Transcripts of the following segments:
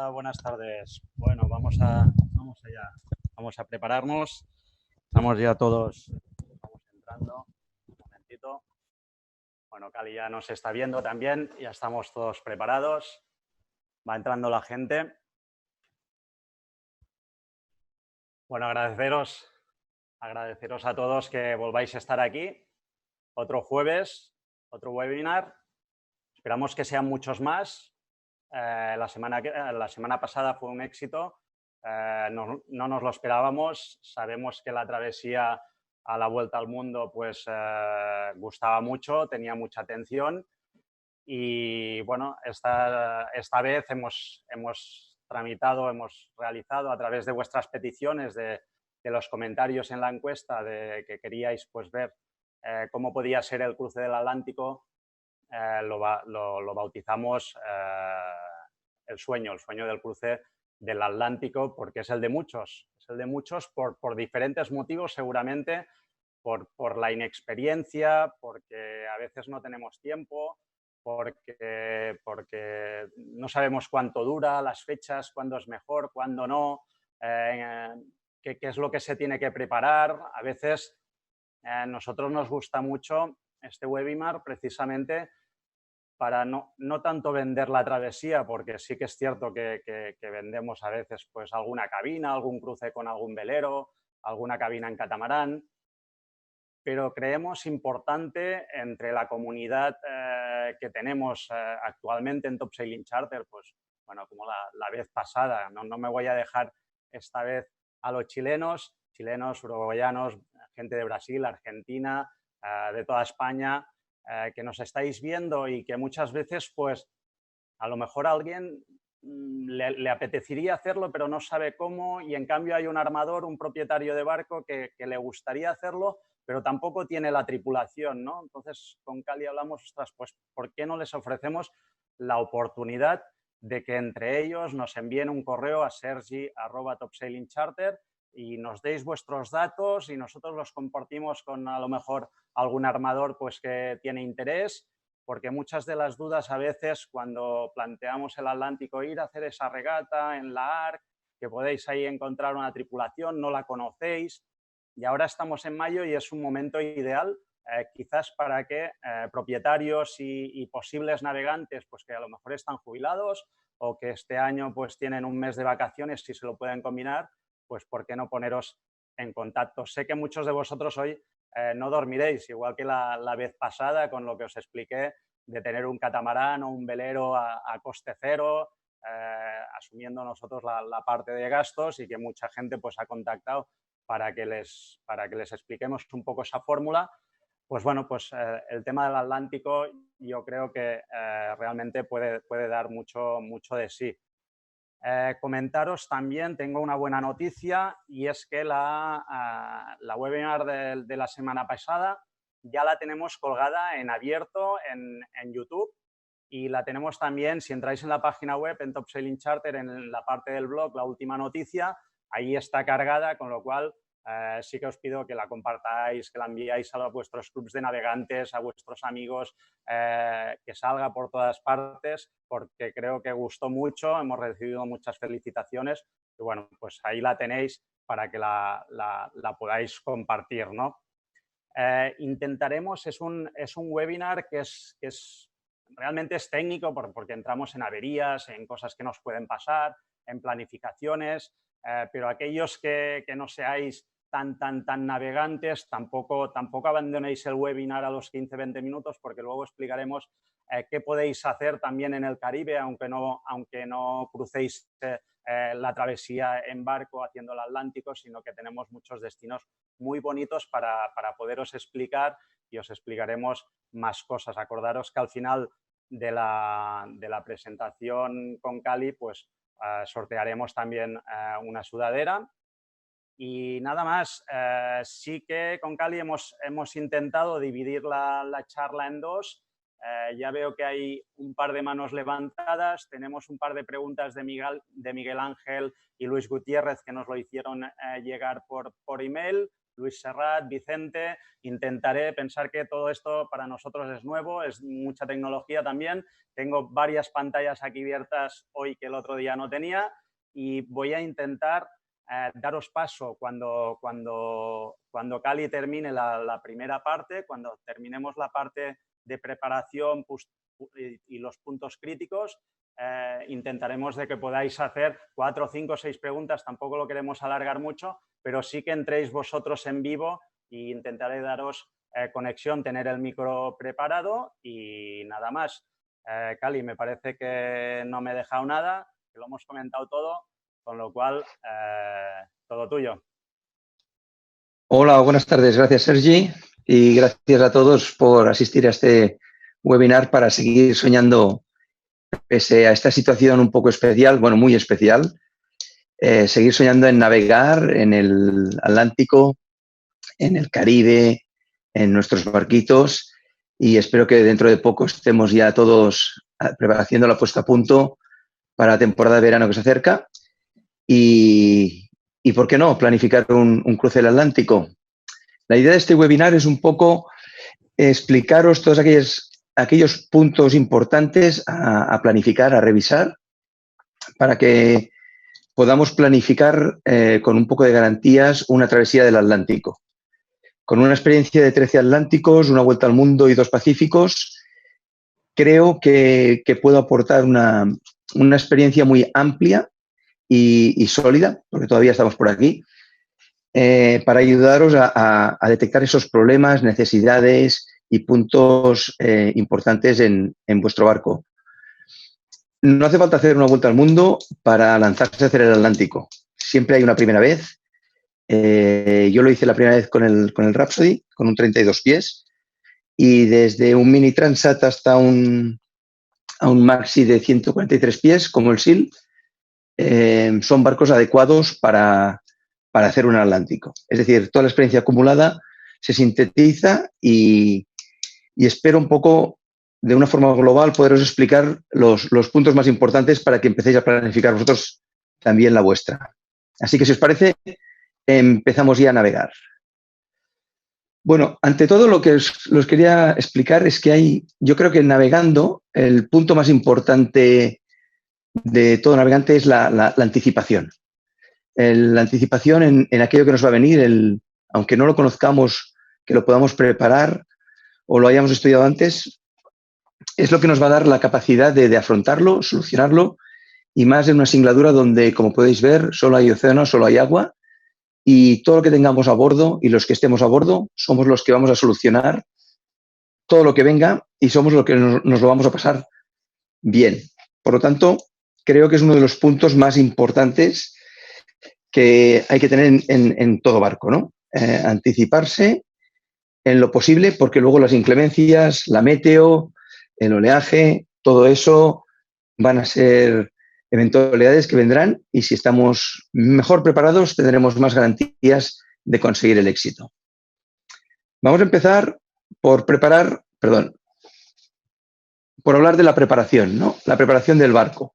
Hola, buenas tardes. Bueno, vamos allá. Vamos a prepararnos. Estamos ya todos, vamos entrando. Un momentito. Bueno, Cali ya nos está viendo también. Ya estamos todos preparados. Va entrando la gente. Bueno, agradeceros a todos que volváis a estar aquí. Otro jueves, otro webinar. Esperamos que sean muchos más. La semana pasada fue un éxito. No nos lo esperábamos. Sabemos que la travesía a la vuelta al mundo pues gustaba mucho, tenía mucha atención y bueno, esta vez hemos realizado a través de vuestras peticiones, de los comentarios en la encuesta de que queríais pues ver cómo podía ser el cruce del Atlántico. Lo bautizamos el sueño del cruce del Atlántico, porque es el de muchos. Es el de muchos por diferentes motivos, seguramente, por la inexperiencia, porque a veces no tenemos tiempo, porque no sabemos cuánto dura, las fechas, cuándo es mejor, cuándo no, qué es lo que se tiene que preparar. A veces nosotros nos gusta mucho este webinar precisamente para no tanto vender la travesía, porque sí que es cierto que vendemos a veces pues alguna cabina, algún cruce con algún velero, alguna cabina en catamarán, pero creemos importante entre la comunidad que tenemos actualmente en Top Sailing Charter, pues bueno, como la vez pasada, no me voy a dejar esta vez a los chilenos, uruguayanos, gente de Brasil, Argentina, de toda España, que nos estáis viendo y que muchas veces pues a lo mejor a alguien le apetecería hacerlo pero no sabe cómo, y en cambio hay un armador, un propietario de barco que le gustaría hacerlo pero tampoco tiene la tripulación, ¿no? Entonces con Cali hablamos, ostras, pues ¿por qué no les ofrecemos la oportunidad de que entre ellos nos envíen un correo a sergi@topsailingcharter y nos deis vuestros datos y nosotros los compartimos con a lo mejor algún armador pues que tiene interés? Porque muchas de las dudas a veces cuando planteamos el Atlántico, ir a hacer esa regata en la ARC, que podéis ahí encontrar una tripulación, no la conocéis, y ahora estamos en mayo y es un momento ideal quizás para que propietarios y posibles navegantes pues que a lo mejor están jubilados o que este año pues tienen un mes de vacaciones, si se lo pueden combinar, pues ¿por qué no poneros en contacto? Sé que muchos de vosotros hoy no dormiréis, igual que la vez pasada con lo que os expliqué de tener un catamarán o un velero a coste cero, asumiendo nosotros la parte de gastos, y que mucha gente pues ha contactado para que les expliquemos un poco esa fórmula. Pues bueno, pues el tema del Atlántico yo creo que realmente puede dar mucho de sí. Comentaros también, tengo una buena noticia, y es que la webinar de la semana pasada ya la tenemos colgada en abierto en YouTube, y la tenemos también, si entráis en la página web, en Top Sailing Charter, en la parte del blog, la última noticia, ahí está cargada, con lo cual sí que os pido que la compartáis, que la enviáis a vuestros clubs de navegantes, a vuestros amigos, que salga por todas partes, porque creo que gustó mucho, hemos recibido muchas felicitaciones y bueno, pues ahí la tenéis para que la podáis compartir, ¿no? Intentaremos, es un webinar que realmente es técnico porque entramos en averías, en cosas que nos pueden pasar, en planificaciones, pero aquellos que no seáis tan navegantes, tampoco abandonéis el webinar a los 15-20 minutos, porque luego explicaremos qué podéis hacer también en el Caribe, aunque no crucéis la travesía en barco haciendo el Atlántico, sino que tenemos muchos destinos muy bonitos para poderos explicar, y os explicaremos más cosas. Acordaros que al final de la presentación con Cali, pues sortearemos también una sudadera. Y nada más, sí que con Cali hemos intentado dividir la charla en dos. Ya veo que hay un par de manos levantadas, tenemos un par de preguntas de Miguel Ángel y Luis Gutiérrez que nos lo hicieron llegar por email. Luis Serrat, Vicente. Intentaré pensar que todo esto para nosotros es nuevo, es mucha tecnología también. Tengo varias pantallas aquí abiertas hoy que el otro día no tenía y voy a intentar daros paso cuando Cali termine la primera parte, cuando terminemos la parte de preparación y los puntos críticos. Intentaremos de que podáis hacer 4, 5, 6 preguntas, tampoco lo queremos alargar mucho, pero sí que entréis vosotros en vivo e intentaré daros conexión, tener el micro preparado y nada más. Cali, me parece que no me he dejado nada, que lo hemos comentado todo, con lo cual, todo tuyo. Hola, buenas tardes. Gracias, Sergi, y gracias a todos por asistir a este webinar para seguir soñando pese a esta situación un poco especial, bueno, muy especial, seguir soñando en navegar en el Atlántico, en el Caribe, en nuestros barquitos, y espero que dentro de poco estemos ya todos haciendo la puesta a punto para la temporada de verano que se acerca y ¿por qué no?, planificar un cruce del Atlántico. La idea de este webinar es un poco explicaros todos aquellos puntos importantes a planificar, a revisar, para que podamos planificar con un poco de garantías una travesía del Atlántico. Con una experiencia de 13 Atlánticos, una vuelta al mundo y 2 Pacíficos, creo que puedo aportar una experiencia muy amplia y sólida, porque todavía estamos por aquí, para ayudaros a detectar esos problemas, necesidades y puntos importantes en vuestro barco. No hace falta hacer una vuelta al mundo para lanzarse a hacer el Atlántico. Siempre hay una primera vez. Yo lo hice la primera vez con el Rhapsody, con un 32 pies, y desde un mini Transat hasta un maxi de 143 pies, como el SEAL, son barcos adecuados para hacer un Atlántico. Es decir, toda la experiencia acumulada se sintetiza y espero un poco, de una forma global, poderos explicar los puntos más importantes para que empecéis a planificar vosotros también la vuestra. Así que, si os parece, empezamos ya a navegar. Bueno, ante todo lo que os quería explicar es que yo creo que navegando, el punto más importante de todo navegante es la anticipación. La anticipación en aquello que nos va a venir, aunque no lo conozcamos, que lo podamos preparar o lo hayamos estudiado antes, es lo que nos va a dar la capacidad de afrontarlo, solucionarlo, y más en una singladura donde, como podéis ver, solo hay océano, solo hay agua, y todo lo que tengamos a bordo y los que estemos a bordo somos los que vamos a solucionar todo lo que venga y somos los que nos lo vamos a pasar bien. Por lo tanto, creo que es uno de los puntos más importantes que hay que tener en todo barco, ¿no? Anticiparse en lo posible, porque luego las inclemencias, la meteo, el oleaje, todo eso van a ser eventualidades que vendrán, y si estamos mejor preparados tendremos más garantías de conseguir el éxito. Vamos a empezar por hablar de la preparación, ¿no? La preparación del barco.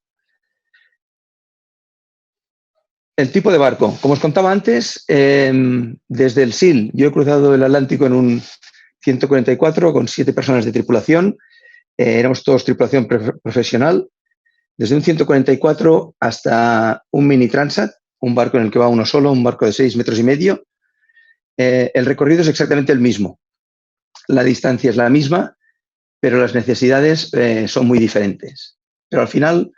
El tipo de barco. Como os contaba antes, desde el SEAL, yo he cruzado el Atlántico en un 144 con 7 personas de tripulación. Éramos todos tripulación profesional. Desde un 144 hasta un mini Transat, un barco en el que va uno solo, un barco de 6,5 metros. El recorrido es exactamente el mismo. La distancia es la misma, pero las necesidades son muy diferentes. Pero al final,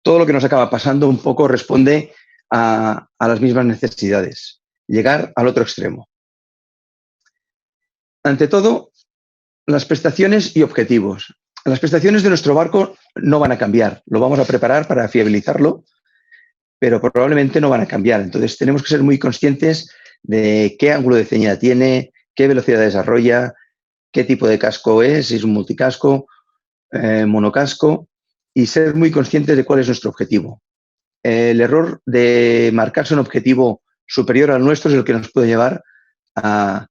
todo lo que nos acaba pasando un poco responde a las mismas necesidades, llegar al otro extremo. Ante todo, las prestaciones y objetivos. Las prestaciones de nuestro barco no van a cambiar, lo vamos a preparar para fiabilizarlo, pero probablemente no van a cambiar. Entonces tenemos que ser muy conscientes de qué ángulo de ceñida tiene, qué velocidad desarrolla, qué tipo de casco es, si es un multicasco, monocasco, y ser muy conscientes de cuál es nuestro objetivo. El error de marcarse un objetivo superior al nuestro es el que nos puede llevar a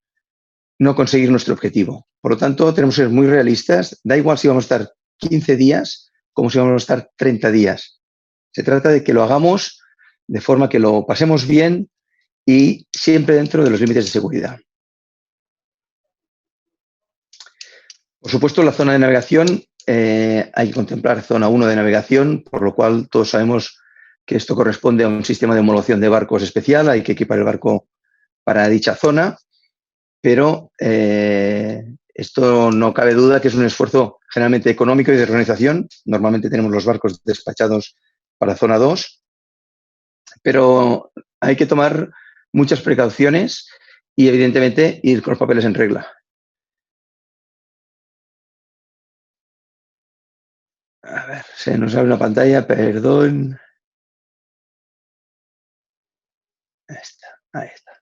no conseguir nuestro objetivo. Por lo tanto, tenemos que ser muy realistas. Da igual si vamos a estar 15 días como si vamos a estar 30 días. Se trata de que lo hagamos de forma que lo pasemos bien y siempre dentro de los límites de seguridad. Por supuesto, la zona de navegación, hay que contemplar zona 1 de navegación, por lo cual todos sabemos que esto corresponde a un sistema de homologación de barcos especial, hay que equipar el barco para dicha zona, pero esto no cabe duda que es un esfuerzo generalmente económico y de organización. Normalmente tenemos los barcos despachados para zona 2, pero hay que tomar muchas precauciones y, evidentemente, ir con los papeles en regla. A ver, se nos abre una pantalla, perdón. Ahí está.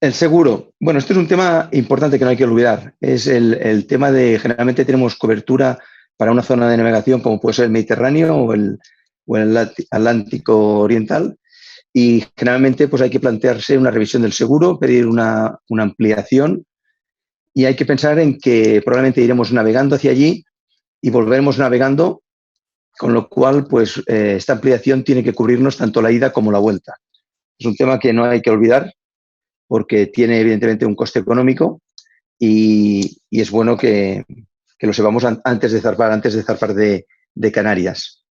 El seguro. Bueno, esto es un tema importante que no hay que olvidar. Es el tema de, generalmente tenemos cobertura para una zona de navegación como puede ser el Mediterráneo o el Atlántico Oriental. Y generalmente pues hay que plantearse una revisión del seguro, pedir una ampliación, y hay que pensar en que probablemente iremos navegando hacia allí y volveremos navegando, con lo cual pues esta ampliación tiene que cubrirnos tanto la ida como la vuelta. Es un tema que no hay que olvidar porque tiene evidentemente un coste económico y es bueno que lo sepamos antes de zarpar de Canarias.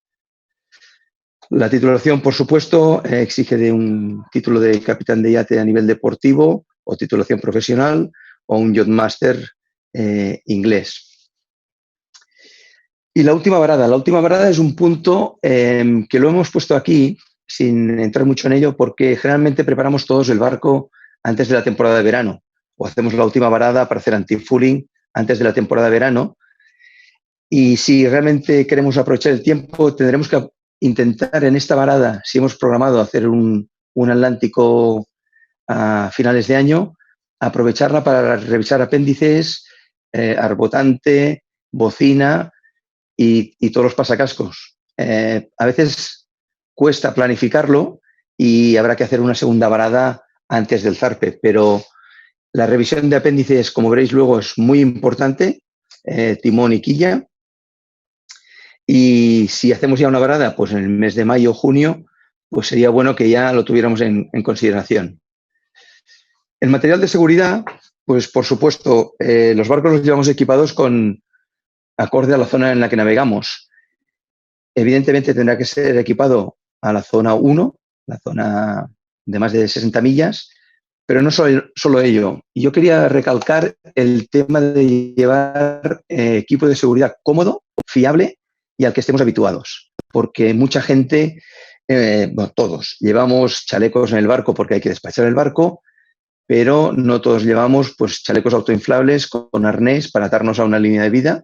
La titulación, por supuesto, exige de un título de capitán de yate a nivel deportivo o titulación profesional o un Yachtmaster inglés. Y la última varada es un punto que lo hemos puesto aquí sin entrar mucho en ello porque generalmente preparamos todos el barco antes de la temporada de verano o hacemos la última varada para hacer anti-fouling antes de la temporada de verano. Y si realmente queremos aprovechar el tiempo, tendremos que intentar en esta varada, si hemos programado hacer un Atlántico a finales de año, aprovecharla para revisar apéndices, arbotante, bocina y todos los pasacascos. A veces cuesta planificarlo y habrá que hacer una segunda varada antes del zarpe, pero la revisión de apéndices, como veréis luego, es muy importante, timón y quilla. Y si hacemos ya una varada, pues en el mes de mayo o junio, pues sería bueno que ya lo tuviéramos en consideración. El material de seguridad, pues por supuesto, los barcos los llevamos equipados con acorde a la zona en la que navegamos. Evidentemente tendrá que ser equipado a la zona 1, la zona de más de 60 millas, pero no solo ello. Yo quería recalcar el tema de llevar equipo de seguridad cómodo, fiable y al que estemos habituados, porque mucha gente, bueno, todos, llevamos chalecos en el barco porque hay que despachar el barco, pero no todos llevamos pues, chalecos autoinflables con arnés para atarnos a una línea de vida,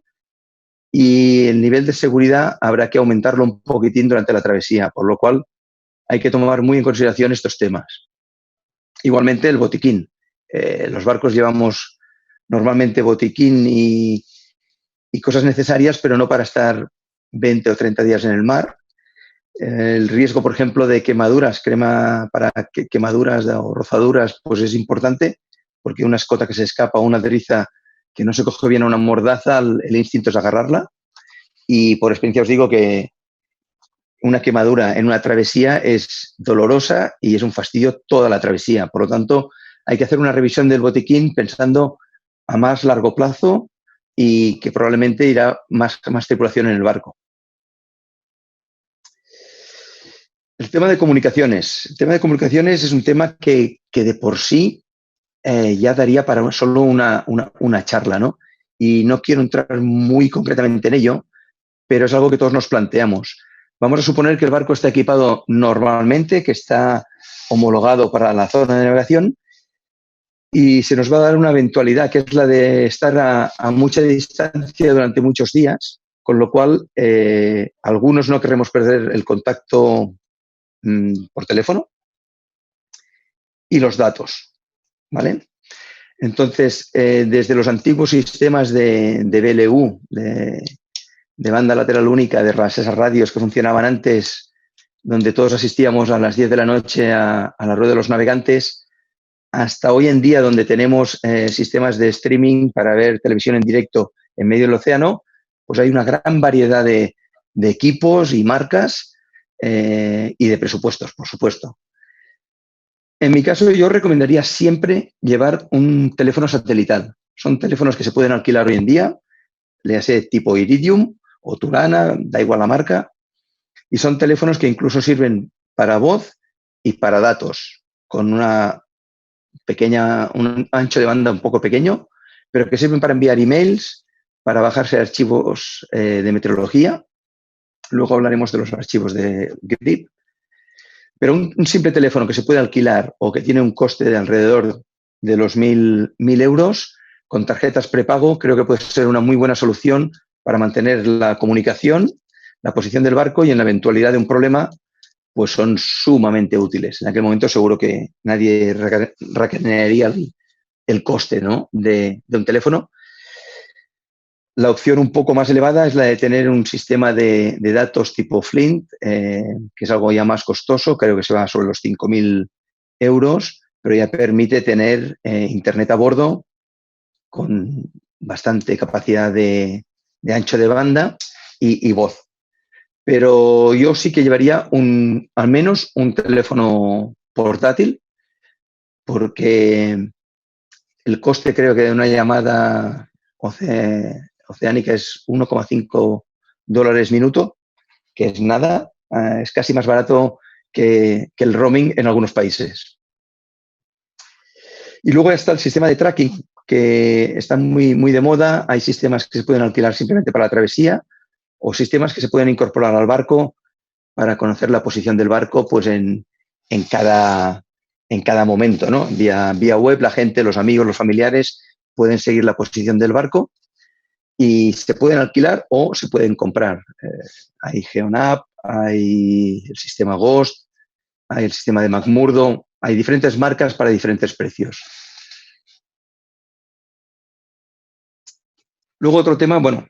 y el nivel de seguridad habrá que aumentarlo un poquitín durante la travesía, por lo cual hay que tomar muy en consideración estos temas. Igualmente el botiquín. Los barcos llevamos normalmente botiquín y cosas necesarias, pero no para estar 20 o 30 días en el mar. El riesgo, por ejemplo, de quemaduras, crema para quemaduras o rozaduras, pues es importante, porque una escota que se escapa o una deriza que no se coge bien a una mordaza, el instinto es agarrarla. Y por experiencia os digo que una quemadura en una travesía es dolorosa y es un fastidio toda la travesía. Por lo tanto, hay que hacer una revisión del botiquín pensando a más largo plazo y que probablemente irá más tripulación en el barco. El tema de comunicaciones. El tema de comunicaciones es un tema que de por sí ya daría para solo una charla, ¿no? Y no quiero entrar muy concretamente en ello, pero es algo que todos nos planteamos. Vamos a suponer que el barco está equipado normalmente, que está homologado para la zona de navegación, y se nos va a dar una eventualidad, que es la de estar a mucha distancia durante muchos días, con lo cual algunos no queremos perder el contacto por teléfono y los datos, ¿vale? Entonces, desde los antiguos sistemas de BLU, de banda lateral única, de esas radios que funcionaban antes, donde todos asistíamos a las 10 de la noche a la rueda de los navegantes, hasta hoy en día, donde tenemos sistemas de streaming para ver televisión en directo en medio del océano, pues hay una gran variedad de equipos y marcas y de presupuestos, por supuesto. En mi caso, yo recomendaría siempre llevar un teléfono satelital. Son teléfonos que se pueden alquilar hoy en día, le hace tipo Iridium o Turana, da igual la marca, y son teléfonos que incluso sirven para voz y para datos, con un ancho de banda un poco pequeño, pero que sirven para enviar emails, para bajarse archivos de meteorología. Luego hablaremos de los archivos de GRIP. Pero un simple teléfono que se puede alquilar o que tiene un coste de alrededor de los 1.000 euros, con tarjetas prepago, creo que puede ser una muy buena solución para mantener la comunicación, la posición del barco y en la eventualidad de un problema, pues son sumamente útiles. En aquel momento seguro que nadie requeriría el coste, ¿no?, de un teléfono. La opción un poco más elevada es la de tener un sistema de datos tipo Flint, que es algo ya más costoso, creo que se va sobre los 5.000 euros, pero ya permite tener internet a bordo con bastante capacidad de ancho de banda y voz. Pero yo sí que llevaría al menos un teléfono portátil, porque el coste creo que de una llamada oceánica es 1,5 dólares minuto, que es nada, es casi más barato que el roaming en algunos países. Y luego está el sistema de tracking, que está muy, muy de moda. Hay sistemas que se pueden alquilar simplemente para la travesía o sistemas que se pueden incorporar al barco para conocer la posición del barco pues en cada momento, ¿no? Vía web, la gente, los amigos, los familiares pueden seguir la posición del barco y se pueden alquilar o se pueden comprar. Hay GeoNav, hay el sistema Ghost, hay el sistema de McMurdo, hay diferentes marcas para diferentes precios. Luego otro tema, bueno,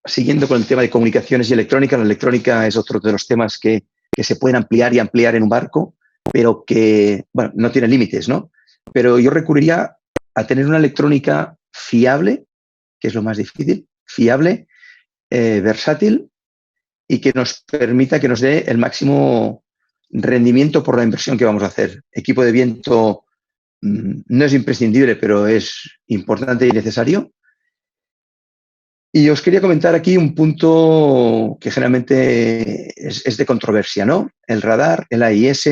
siguiendo con el tema de comunicaciones y electrónica, la electrónica es otro de los temas que se pueden ampliar y ampliar en un barco, pero que, bueno, no tiene límites, ¿no? Pero yo recurriría a tener una electrónica fiable, que es lo más difícil, fiable, versátil y que nos permita, que nos dé el máximo rendimiento por la inversión que vamos a hacer. Equipo de viento no es imprescindible, pero es importante y necesario. Y os quería comentar aquí un punto que generalmente es de controversia, ¿no? El radar, el AIS,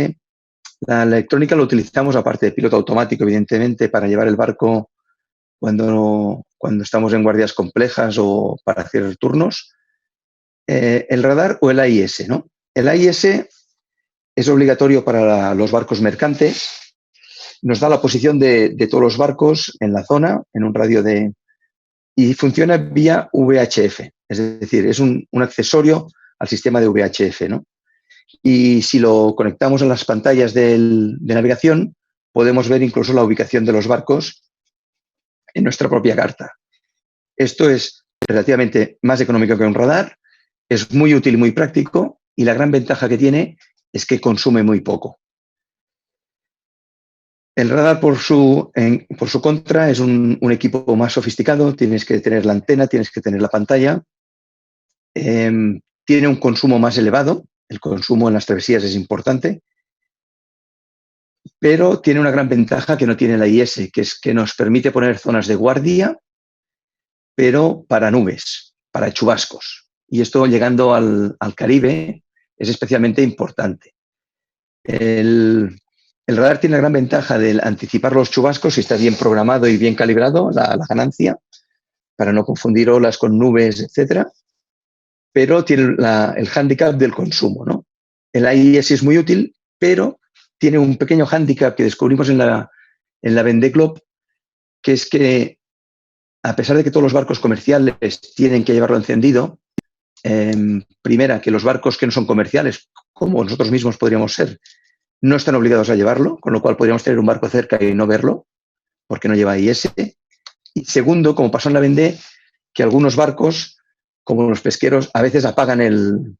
la electrónica lo utilizamos, aparte de piloto automático, evidentemente, para llevar el barco cuando estamos en guardias complejas o para hacer turnos. El radar o el AIS, ¿no? El AIS es obligatorio para los barcos mercantes. Nos da la posición de todos los barcos en la zona, en un radio de... Y funciona vía VHF, es decir, es un accesorio al sistema de VHF, ¿no? Y si lo conectamos a las pantallas de navegación, podemos ver incluso la ubicación de los barcos en nuestra propia carta. Esto es relativamente más económico que un radar, es muy útil y muy práctico, y la gran ventaja que tiene es que consume muy poco. El radar, por su contra, es un equipo más sofisticado. Tienes que tener la antena, tienes que tener la pantalla. Tiene un consumo más elevado. El consumo en las travesías es importante. Pero tiene una gran ventaja que no tiene la IS, que es que nos permite poner zonas de guardia, pero para nubes, para chubascos. Y esto, llegando al Caribe, es especialmente importante. El radar tiene la gran ventaja de anticipar los chubascos si está bien programado y bien calibrado la ganancia, para no confundir olas con nubes, etc. Pero tiene el hándicap del consumo, ¿no? El AIS es muy útil, pero tiene un pequeño hándicap que descubrimos en la Vendée Globe, que es que, a pesar de que todos los barcos comerciales tienen que llevarlo encendido, primera, que los barcos que no son comerciales, como nosotros mismos podríamos ser, no están obligados a llevarlo, con lo cual podríamos tener un barco cerca y no verlo, porque no lleva IS. Y segundo, como pasó en la Vendée, que algunos barcos, como los pesqueros, a veces apagan el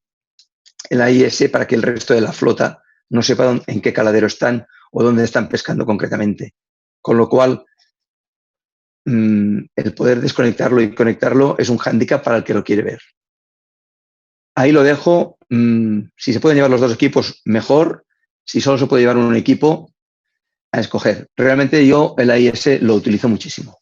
AIS para que el resto de la flota no sepa en qué caladero están o dónde están pescando concretamente. Con lo cual, el poder desconectarlo y conectarlo es un hándicap para el que lo quiere ver. Ahí lo dejo. Si se pueden llevar los dos equipos, mejor. Si solo se puede llevar un equipo, a escoger. Realmente yo el AIS lo utilizo muchísimo.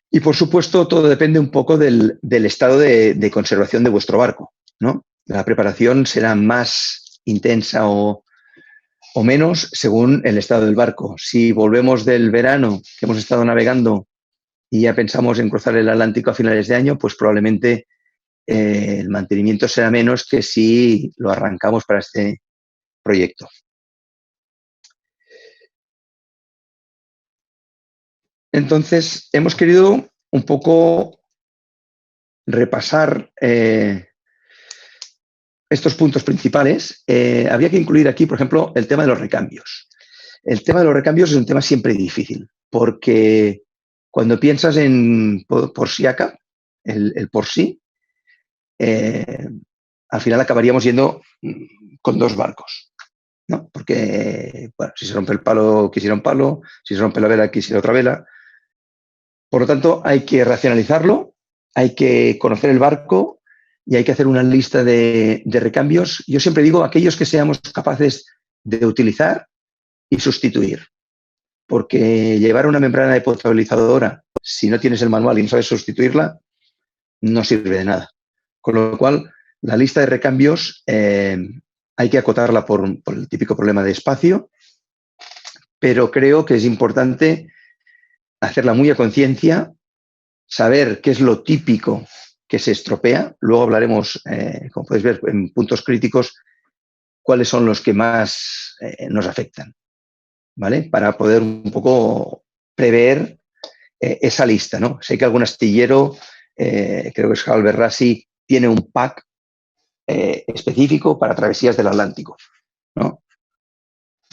Y por supuesto, todo depende un poco del estado de conservación de vuestro barco, ¿no? La preparación será más intensa o menos según el estado del barco. Si volvemos del verano, que hemos estado navegando y ya pensamos en cruzar el Atlántico a finales de año, pues probablemente el mantenimiento será menos que si lo arrancamos para este proyecto. Entonces, hemos querido un poco repasar estos puntos principales. Habría que incluir aquí, por ejemplo, el tema de los recambios. El tema de los recambios es un tema siempre difícil, porque cuando piensas en por sí acá, el por sí, al final acabaríamos yendo con dos barcos, ¿no? Porque, bueno, si se rompe el palo, quisiera un palo, si se rompe la vela, quisiera otra vela. Por lo tanto, hay que racionalizarlo, hay que conocer el barco y hay que hacer una lista de recambios. Yo siempre digo aquellos que seamos capaces de utilizar y sustituir. Porque llevar una membrana de potabilizadora, si no tienes el manual y no sabes sustituirla, no sirve de nada. Con lo cual, la lista de recambios hay que acotarla por el típico problema de espacio, pero creo que es importante hacerla muy a conciencia, saber qué es lo típico que se estropea. Luego hablaremos, como podéis ver, en puntos críticos, cuáles son los que más nos afectan, ¿vale? Para poder un poco prever esa lista, ¿no? Sé que algún astillero, creo que es Halber Rassi, tiene un pack específico para travesías del Atlántico, ¿no?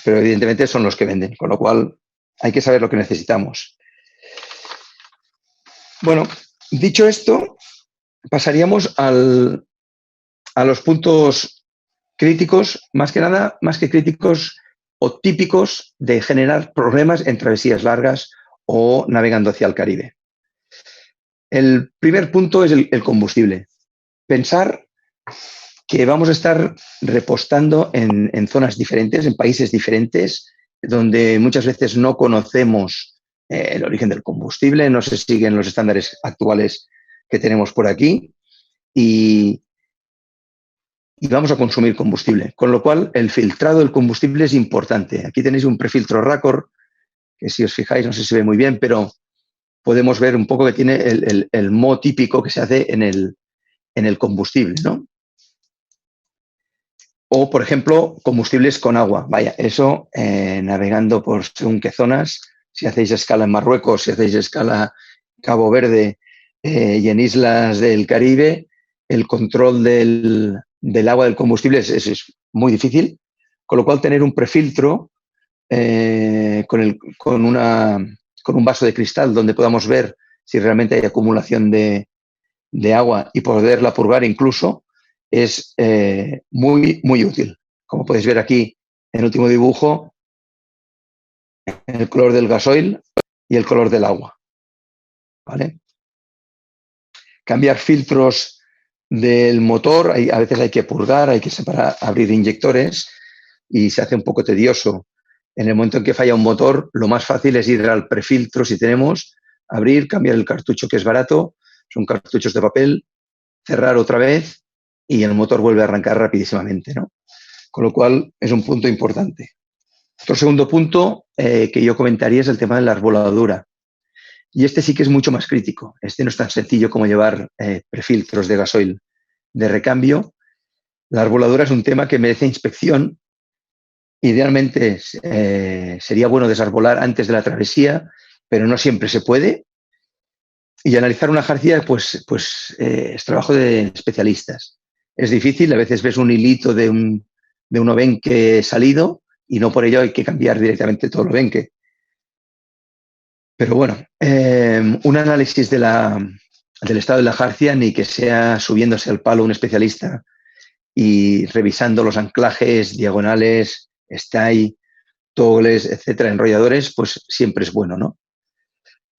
Pero evidentemente son los que venden, con lo cual hay que saber lo que necesitamos. Bueno, dicho esto, pasaríamos a los puntos críticos, más que nada, más que críticos o típicos de generar problemas en travesías largas o navegando hacia el Caribe. El primer punto es el combustible. Pensar que vamos a estar repostando en zonas diferentes, en países diferentes, donde muchas veces no conocemos el origen del combustible, no se siguen los estándares actuales que tenemos por aquí y vamos a consumir combustible. Con lo cual, el filtrado del combustible es importante. Aquí tenéis un prefiltro Racor, que si os fijáis, no sé si se ve muy bien, pero podemos ver un poco que tiene el moho típico que se hace en el combustible, ¿no? O, por ejemplo, combustibles con agua. Vaya, eso navegando por según qué zonas, si hacéis escala en Marruecos, si hacéis escala Cabo Verde y en islas del Caribe, el control del agua, del combustible es muy difícil, con lo cual tener un prefiltro con un vaso de cristal donde podamos ver si realmente hay acumulación de agua y poderla purgar incluso, es muy, muy útil. Como podéis ver aquí en el último dibujo, el color del gasoil y el color del agua. ¿Vale? Cambiar filtros del motor, a veces hay que purgar, hay que separar, abrir inyectores y se hace un poco tedioso. En el momento en que falla un motor, lo más fácil es ir al prefiltro, si tenemos, abrir, cambiar el cartucho que es barato, son cartuchos de papel, cerrar otra vez y el motor vuelve a arrancar rapidísimamente, ¿no? Con lo cual es un punto importante. Otro segundo punto que yo comentaría es el tema de la arboladura. Y este sí que es mucho más crítico. Este no es tan sencillo como llevar prefiltros de gasoil de recambio. La arboladura es un tema que merece inspección. Idealmente sería bueno desarbolar antes de la travesía, pero no siempre se puede. Y analizar una jarcia pues es trabajo de especialistas. Es difícil, a veces ves un hilito de un obenque salido y no por ello hay que cambiar directamente todo el obenque. Pero bueno, un análisis del estado de la jarcia, ni que sea subiéndose al palo un especialista y revisando los anclajes, diagonales, stay, togles, etcétera, enrolladores, pues siempre es bueno, ¿no?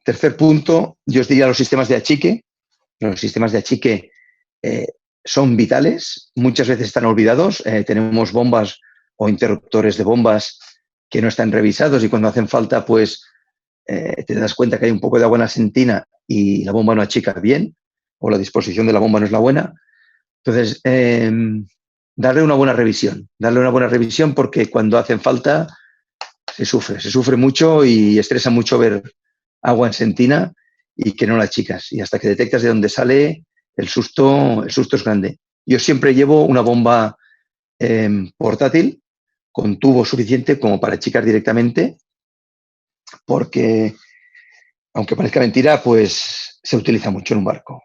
Tercer punto, yo os diría los sistemas de achique. Los sistemas de achique son vitales, muchas veces están olvidados. Tenemos bombas o interruptores de bombas que no están revisados y cuando hacen falta, pues te das cuenta que hay un poco de agua en la sentina y la bomba no achica bien o la disposición de la bomba no es la buena. Entonces, darle una buena revisión porque cuando hacen falta se sufre mucho y estresa mucho ver agua en sentina y que no la achicas. Y hasta que detectas de dónde sale, el susto es grande. Yo siempre llevo una bomba portátil con tubo suficiente como para achicar directamente, porque, aunque parezca mentira, pues se utiliza mucho en un barco.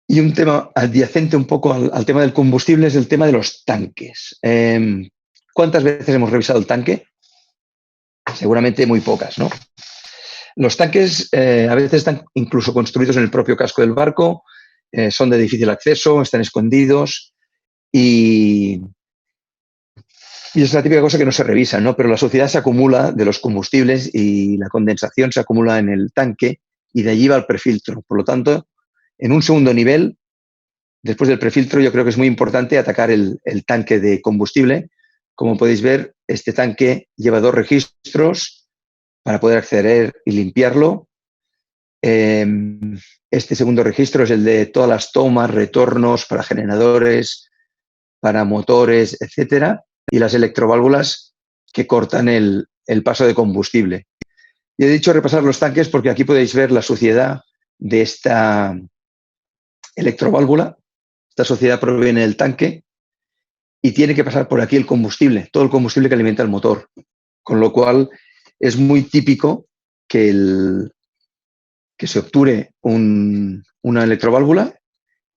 Y un tema adyacente un poco al tema del combustible es el tema de los tanques. ¿Cuántas veces hemos revisado el tanque? Seguramente muy pocas, ¿no? Los tanques a veces están incluso construidos en el propio casco del barco, son de difícil acceso, están escondidos y es la típica cosa que no se revisa, ¿no? Pero la suciedad se acumula de los combustibles y la condensación se acumula en el tanque y de allí va al prefiltro. Por lo tanto, en un segundo nivel, después del prefiltro, yo creo que es muy importante atacar el tanque de combustible. Como podéis ver, este tanque lleva 2 registros para poder acceder y limpiarlo. Este segundo registro es el de todas las tomas, retornos para generadores, para motores, etcétera, y las electroválvulas que cortan el paso de combustible. Y he dicho repasar los tanques porque aquí podéis ver la suciedad de esta electroválvula. Esta suciedad proviene del tanque y tiene que pasar por aquí el combustible, todo el combustible que alimenta el motor. Con lo cual es muy típico que se obture una electroválvula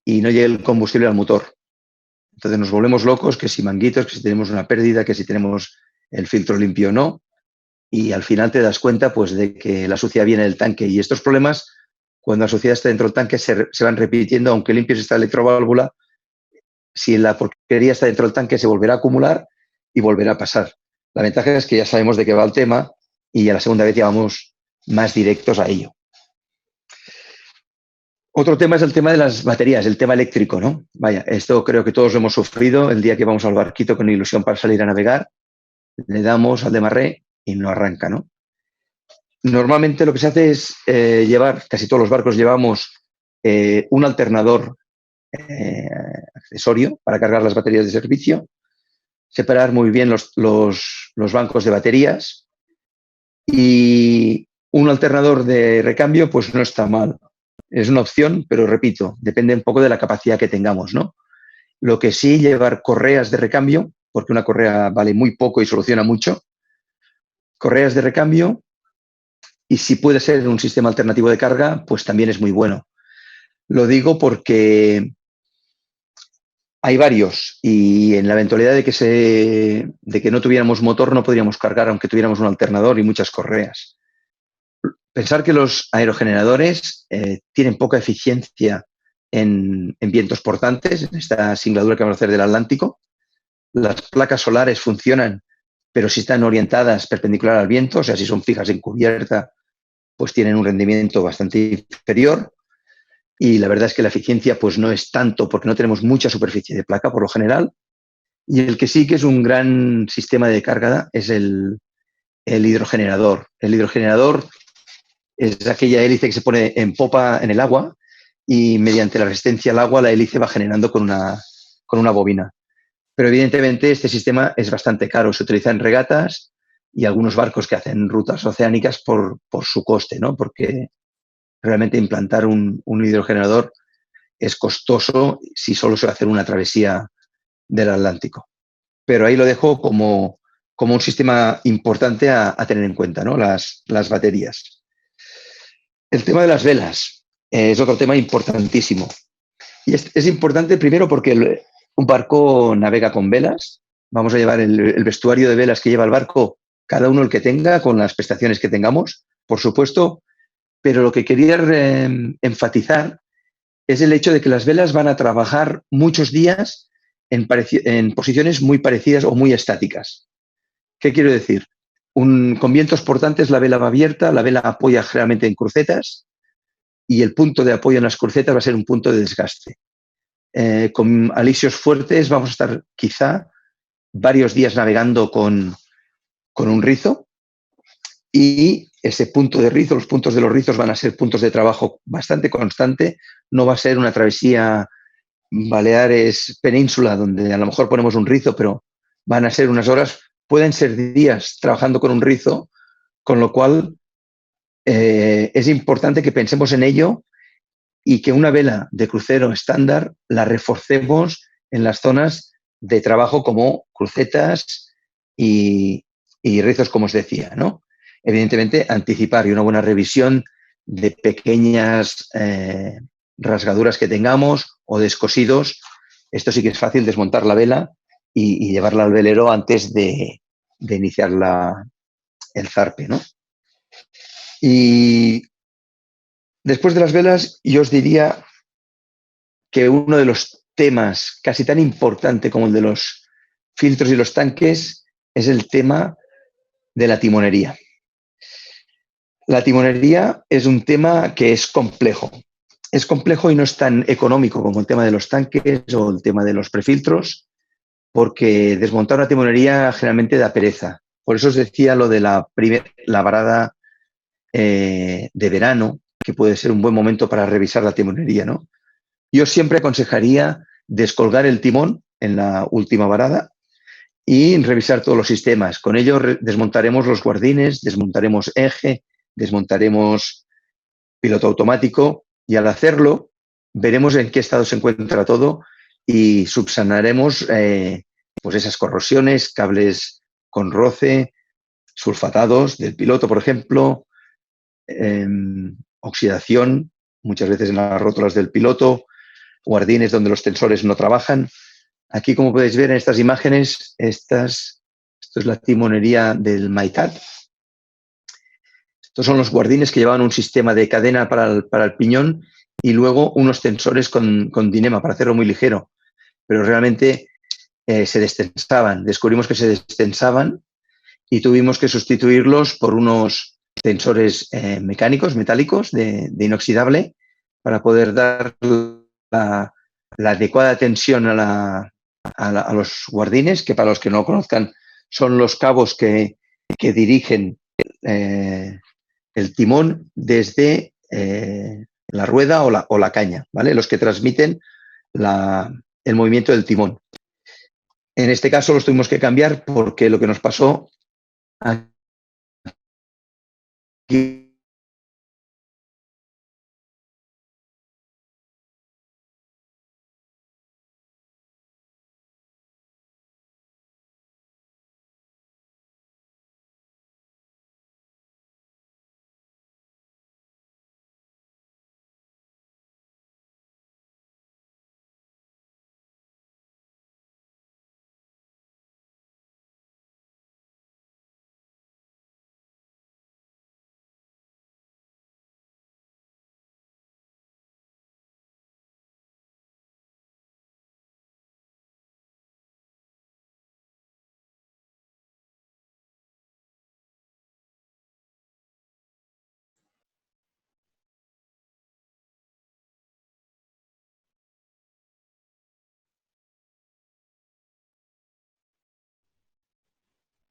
y no llegue el combustible al motor. Entonces nos volvemos locos, que si manguitos, que si tenemos una pérdida, que si tenemos el filtro limpio o no. Y al final te das cuenta pues, de que la suciedad viene del tanque. Y estos problemas, cuando la suciedad está dentro del tanque, se van repitiendo. Aunque limpies esta electroválvula, si la porquería está dentro del tanque, se volverá a acumular y volverá a pasar. La ventaja es que ya sabemos de qué va el tema y a la segunda vez ya vamos más directos a ello. Otro tema es el tema de las baterías, el tema eléctrico, ¿no? Vaya, esto creo que todos lo hemos sufrido el día que vamos al barquito con ilusión para salir a navegar, le damos al demarré y no arranca, ¿no? Normalmente lo que se hace es llevar, casi todos los barcos llevamos un alternador accesorio para cargar las baterías de servicio, separar muy bien los bancos de baterías y un alternador de recambio pues no está mal. Es una opción, pero repito, depende un poco de la capacidad que tengamos, ¿no? Lo que sí, llevar correas de recambio, porque una correa vale muy poco y soluciona mucho. Correas de recambio y si puede ser un sistema alternativo de carga, pues también es muy bueno. Lo digo porque hay varios y en la eventualidad de que no tuviéramos motor no podríamos cargar aunque tuviéramos un alternador y muchas correas. Pensar que los aerogeneradores tienen poca eficiencia en vientos portantes, en esta singladura que vamos a hacer del Atlántico. Las placas solares funcionan, pero si están orientadas perpendicular al viento, o sea, si son fijas en cubierta, pues tienen un rendimiento bastante inferior. Y la verdad es que la eficiencia pues no es tanto porque no tenemos mucha superficie de placa por lo general. Y el que sí que es un gran sistema de carga es el hidrogenerador. El hidrogenerador es aquella hélice que se pone en popa en el agua y mediante la resistencia al agua la hélice va generando con una bobina. Pero evidentemente este sistema es bastante caro. Se utiliza en regatas y algunos barcos que hacen rutas oceánicas por su coste, ¿no? Porque realmente implantar un hidrogenerador es costoso si solo se va a hacer una travesía del Atlántico. Pero ahí lo dejo como un sistema importante a tener en cuenta, ¿no? Las baterías. El tema de las velas es otro tema importantísimo. Y es importante primero porque un barco navega con velas. Vamos a llevar el vestuario de velas que lleva el barco, cada uno el que tenga, con las prestaciones que tengamos, por supuesto. Pero lo que quería enfatizar es el hecho de que las velas van a trabajar muchos días en posiciones muy parecidas o muy estáticas. ¿Qué quiero decir? Con vientos portantes la vela va abierta, la vela apoya generalmente en crucetas y el punto de apoyo en las crucetas va a ser un punto de desgaste. Con alisios fuertes vamos a estar quizá varios días navegando con un rizo, y ese punto de rizo, los puntos de los rizos van a ser puntos de trabajo bastante constante. No va a ser una travesía Baleares Península donde a lo mejor ponemos un rizo, pero van a ser unas horas, pueden ser días trabajando con un rizo, con lo cual es importante que pensemos en ello y que una vela de crucero estándar la reforcemos en las zonas de trabajo como crucetas y rizos, como os decía, ¿no? Evidentemente, anticipar y una buena revisión de pequeñas rasgaduras que tengamos o descosidos. Esto sí que es fácil, desmontar la vela y llevarla al velero antes de iniciar el zarpe, ¿no? Y después de las velas, yo os diría que uno de los temas casi tan importante como el de los filtros y los tanques es el tema de la timonería. La timonería es un tema que es complejo. Es complejo y no es tan económico como el tema de los tanques o el tema de los prefiltros, porque desmontar una timonería generalmente da pereza. Por eso os decía lo de la varada de verano, que puede ser un buen momento para revisar la timonería, ¿no? Yo siempre aconsejaría descolgar el timón en la última varada y revisar todos los sistemas. Con ello desmontaremos los guardines, desmontaremos eje, desmontaremos piloto automático, y al hacerlo veremos en qué estado se encuentra todo y subsanaremos pues esas corrosiones, cables con roce, sulfatados del piloto, por ejemplo, oxidación, muchas veces en las rótulas del piloto, guardines donde los tensores no trabajan. Aquí, como podéis ver en estas imágenes, esto es la timonería del Maicat. Estos son los guardines que llevaban un sistema de cadena para el piñón y luego unos tensores con dinema para hacerlo muy ligero. Pero realmente se destensaban. Descubrimos que se destensaban y tuvimos que sustituirlos por unos tensores mecánicos, metálicos, de inoxidable, para poder dar la adecuada tensión a los guardines, que para los que no conozcan son los cabos que dirigen el timón desde la rueda o la caña, ¿vale? Los que transmiten el movimiento del timón. En este caso los tuvimos que cambiar porque lo que nos pasó aquí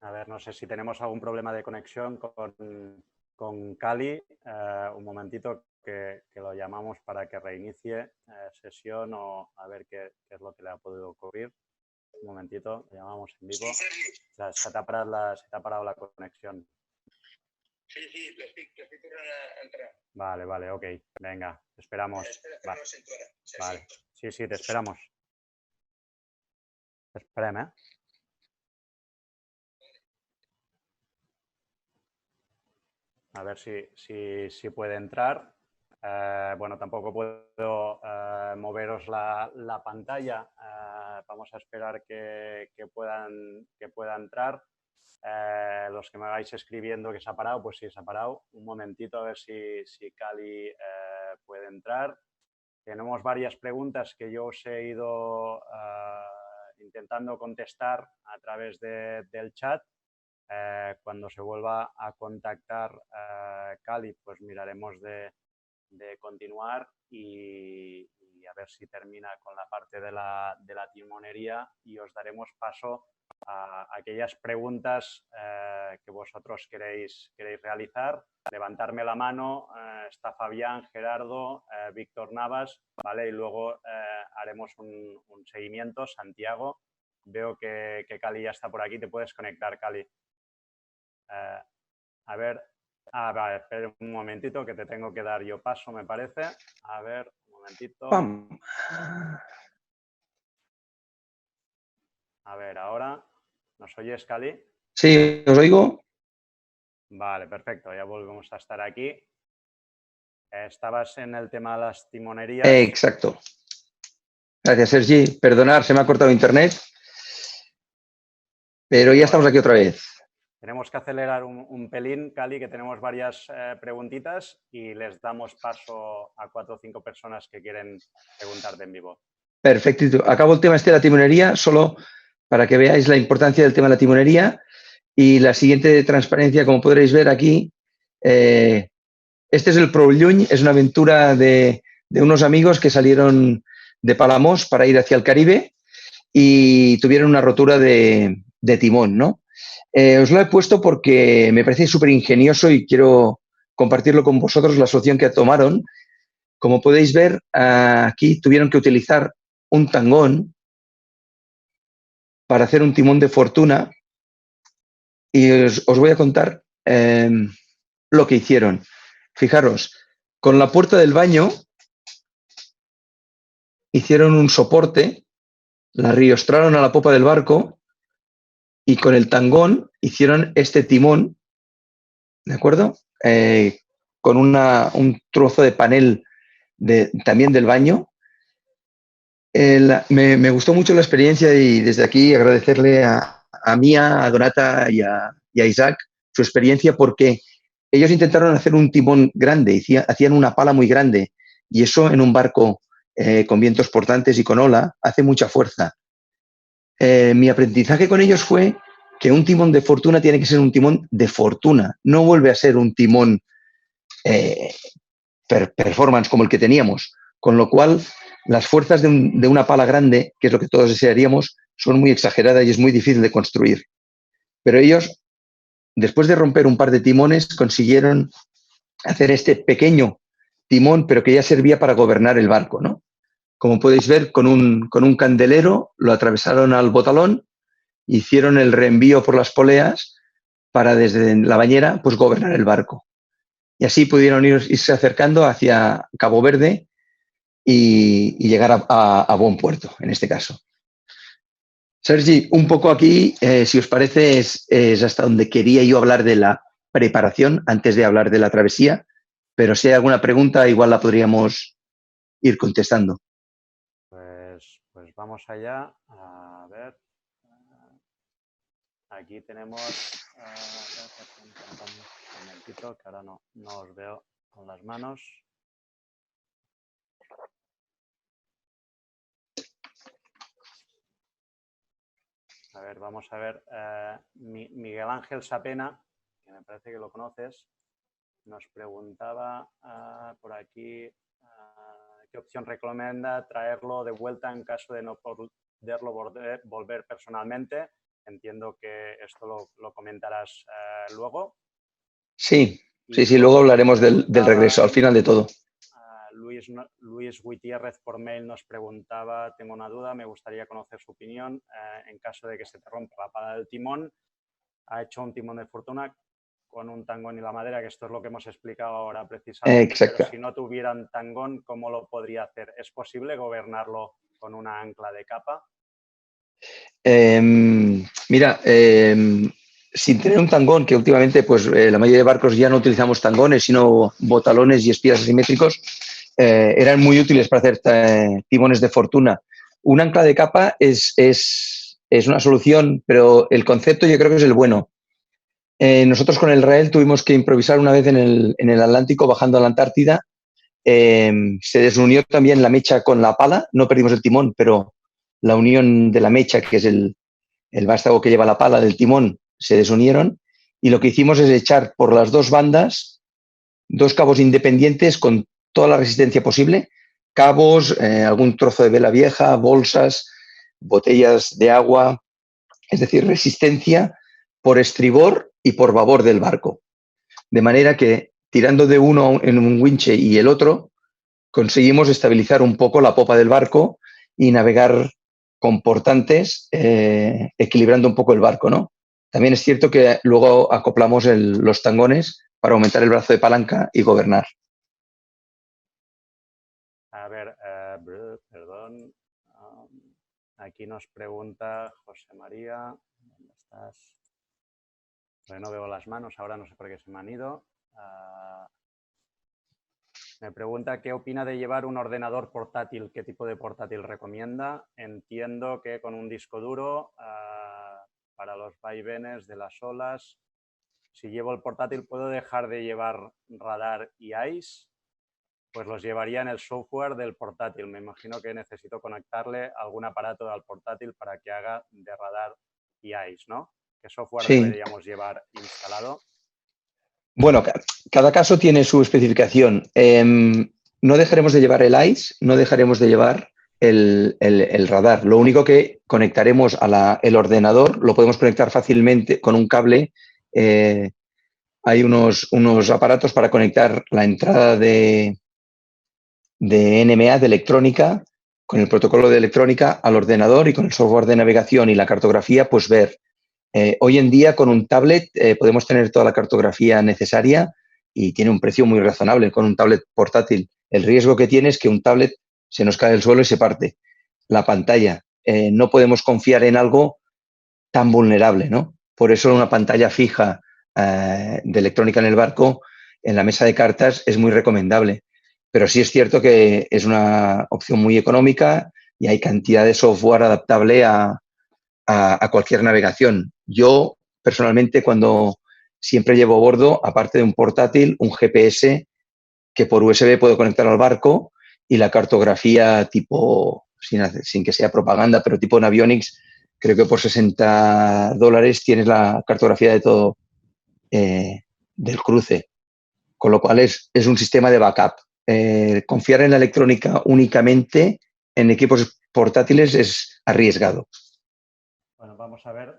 A ver, no sé si tenemos algún problema de conexión con Cali. Un momentito que lo llamamos para que reinicie sesión o a ver qué es lo que le ha podido ocurrir. Un momentito, lo llamamos en vivo. Se te ha parado la conexión. Sí, le estoy a entrar. Vale, ok. Venga, te esperamos. Vale. Vale. Sí, te esperamos. Esperem, ¿eh? A ver si puede entrar. Bueno, tampoco puedo moveros la pantalla. Vamos a esperar que pueda entrar. Los que me hagáis escribiendo que se ha parado, pues sí, se ha parado. Un momentito a ver si Cali puede entrar. Tenemos varias preguntas que yo os he ido intentando contestar a través del chat. Cuando se vuelva a contactar Cali, pues miraremos de continuar y a ver si termina con la parte de la timonería y os daremos paso a aquellas preguntas que vosotros queréis realizar. Levantarme la mano, está Fabián, Gerardo, Víctor Navas, ¿vale? Y luego haremos un seguimiento. Santiago, veo que Cali ya está por aquí, te puedes conectar, Cali. A ver, vale, espera un momentito que te tengo que dar yo paso, me parece. A ver, un momentito. ¡Pam! A ver, ahora, ¿nos oyes, Cali? Sí, os oigo. Vale, perfecto, ya volvemos a estar aquí. Estabas en el tema de las timonerías. Exacto. Gracias, Sergi. Perdonar, se me ha cortado internet, pero ya estamos aquí otra vez. Tenemos que acelerar un pelín, Cali, que tenemos varias preguntitas y les damos paso a 4 o 5 personas que quieren preguntarte en vivo. Perfecto. Acabo el tema de la timonería, solo para que veáis la importancia del tema de la timonería. Y la siguiente transparencia, como podréis ver aquí, este es el Prolluny, es una aventura de unos amigos que salieron de Palamós para ir hacia el Caribe y tuvieron una rotura de timón, ¿no? Os lo he puesto porque me parece súper ingenioso y quiero compartirlo con vosotros, la solución que tomaron. Como podéis ver, aquí tuvieron que utilizar un tangón para hacer un timón de fortuna y os voy a contar lo que hicieron. Fijaros, con la puerta del baño hicieron un soporte, la riostraron a la popa del barco y con el tangón hicieron este timón, ¿de acuerdo? Con un trozo de panel también del baño. Me gustó mucho la experiencia y desde aquí agradecerle a Mía, a Donata y a Isaac su experiencia porque ellos intentaron hacer un timón grande, hacían una pala muy grande y eso en un barco con vientos portantes y con ola hace mucha fuerza. Mi aprendizaje con ellos fue que un timón de fortuna tiene que ser un timón de fortuna, no vuelve a ser un timón performance como el que teníamos, con lo cual las fuerzas de una pala grande, que es lo que todos desearíamos, son muy exageradas y es muy difícil de construir. Pero ellos, después de romper un par de timones, consiguieron hacer este pequeño timón, pero que ya servía para gobernar el barco, ¿no? Como podéis ver, con un candelero lo atravesaron al botalón, hicieron el reenvío por las poleas para desde la bañera pues gobernar el barco. Y así pudieron irse acercando hacia Cabo Verde y llegar a buen puerto, en este caso. Sergi, un poco aquí, si os parece, es hasta donde quería yo hablar de la preparación antes de hablar de la travesía, pero si hay alguna pregunta, igual la podríamos ir contestando. Pues vamos allá. A ver. Aquí tenemos... un momentito, que ahora no os veo con las manos. A ver, vamos a ver. Miguel Ángel Sapena, que me parece que lo conoces, nos preguntaba por aquí qué opción recomienda traerlo de vuelta en caso de no poderlo volver personalmente. Entiendo que esto lo comentarás luego. Sí, luego hablaremos del regreso, al final de todo. Luis Gutiérrez por mail nos preguntaba, tengo una duda, me gustaría conocer su opinión. En caso de que se te rompa la pala del timón, ha hecho un timón de fortuna con un tangón y la madera, que esto es lo que hemos explicado ahora precisamente. Exacto. Pero si no tuvieran tangón, ¿cómo lo podría hacer? ¿Es posible gobernarlo con una ancla de capa? Mira, sin tener un tangón, que últimamente pues la mayoría de barcos ya no utilizamos tangones, sino botalones y espías asimétricos, eran muy útiles para hacer timones de fortuna. Un ancla de capa es una solución, pero el concepto yo creo que es el bueno. Nosotros con el Rael tuvimos que improvisar una vez en el Atlántico bajando a la Antártida. Se desunió también la mecha con la pala, no perdimos el timón, pero la unión de la mecha, que es el vástago que lleva la pala del timón, se desunieron y lo que hicimos es echar por las dos bandas 2 cabos independientes con toda la resistencia posible, cabos, algún trozo de vela vieja, bolsas, botellas de agua, es decir, resistencia por estribor y por babor del barco. De manera que tirando de uno en un winche y el otro, conseguimos estabilizar un poco la popa del barco y navegar con portantes, equilibrando un poco el barco, ¿no? También es cierto que luego acoplamos los tangones para aumentar el brazo de palanca y gobernar. A ver, perdón. Aquí nos pregunta José María. ¿Dónde estás? Pues no veo las manos, ahora no sé por qué se me han ido. Me pregunta qué opina de llevar un ordenador portátil, qué tipo de portátil recomienda. Entiendo que con un disco duro para los vaivenes de las olas. Si llevo el portátil, ¿puedo dejar de llevar radar y ICE? Pues los llevaría en el software del portátil. Me imagino que necesito conectarle algún aparato al portátil para que haga de radar y ICE, ¿no? ¿Qué software deberíamos llevar instalado? Bueno, cada caso tiene su especificación. No dejaremos de llevar el ICE, no dejaremos de llevar el radar. Lo único que conectaremos el ordenador, lo podemos conectar fácilmente con un cable. Hay unos aparatos para conectar la entrada de NMA, de electrónica, con el protocolo de electrónica al ordenador, y con el software de navegación y la cartografía, pues ver. Hoy en día con un tablet podemos tener toda la cartografía necesaria y tiene un precio muy razonable con un tablet portátil. El riesgo que tiene es que un tablet se nos cae al suelo y se parte. La pantalla. No podemos confiar en algo tan vulnerable, ¿no? Por eso una pantalla fija de electrónica en el barco, en la mesa de cartas, es muy recomendable. Pero sí es cierto que es una opción muy económica y hay cantidad de software adaptable a cualquier navegación. Yo, personalmente, cuando siempre llevo a bordo, aparte de un portátil, un GPS que por USB puedo conectar al barco, y la cartografía tipo, sin que sea propaganda, pero tipo Navionics, creo que por $60 tienes la cartografía de todo del cruce. Con lo cual es un sistema de backup. Confiar en la electrónica únicamente en equipos portátiles es arriesgado. Bueno, vamos a ver,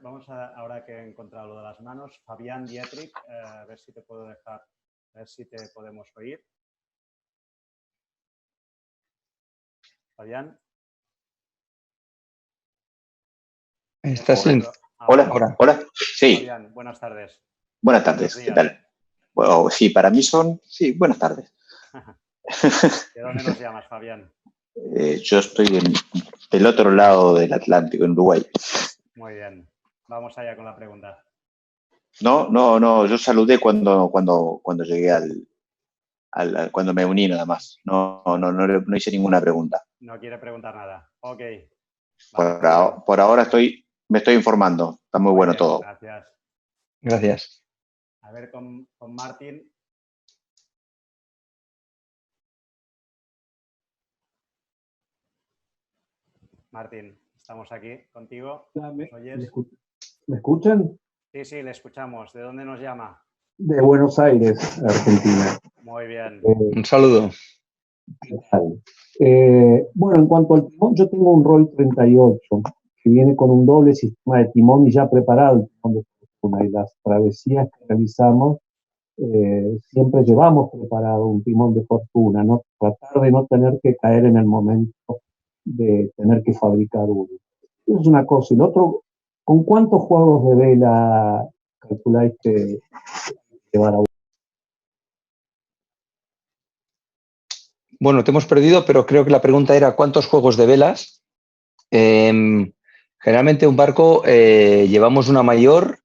ahora que he encontrado lo de las manos, Fabián Dietrich, a ver si te puedo dejar, a ver si te podemos oír. Fabián. ¿Estás en? Hola. Sí. Fabián, buenas tardes. Buenas tardes, ¿qué tal? Bueno, sí, para mí sí, buenas tardes. ¿De dónde nos llamas, Fabián? Yo estoy del otro lado del Atlántico, en Uruguay. Muy bien. Vamos allá con la pregunta. No, yo saludé cuando llegué cuando me uní nada más. No hice ninguna pregunta. No quiere preguntar nada. Ok. Por ahora me estoy informando. Está muy bueno bien, todo. Gracias. A ver, con Martín. Martín, estamos aquí contigo. ¿Me escuchan? Sí, le escuchamos. ¿De dónde nos llama? De Buenos Aires, Argentina. Muy bien. Un saludo. ¿Qué tal? Bueno, en cuanto al timón, yo tengo un Roll 38 que viene con un doble sistema de timón y ya preparado el timón de fortuna. Y las travesías que realizamos, siempre llevamos preparado un timón de fortuna, ¿no? Tratar de no tener que caer en el momento de tener que fabricar uno. Eso es una cosa. Y lo otro, ¿con cuántos juegos de vela calculáis que llevar a uno? Bueno, te hemos perdido, pero creo que la pregunta era ¿cuántos juegos de velas? Generalmente un barco llevamos una mayor,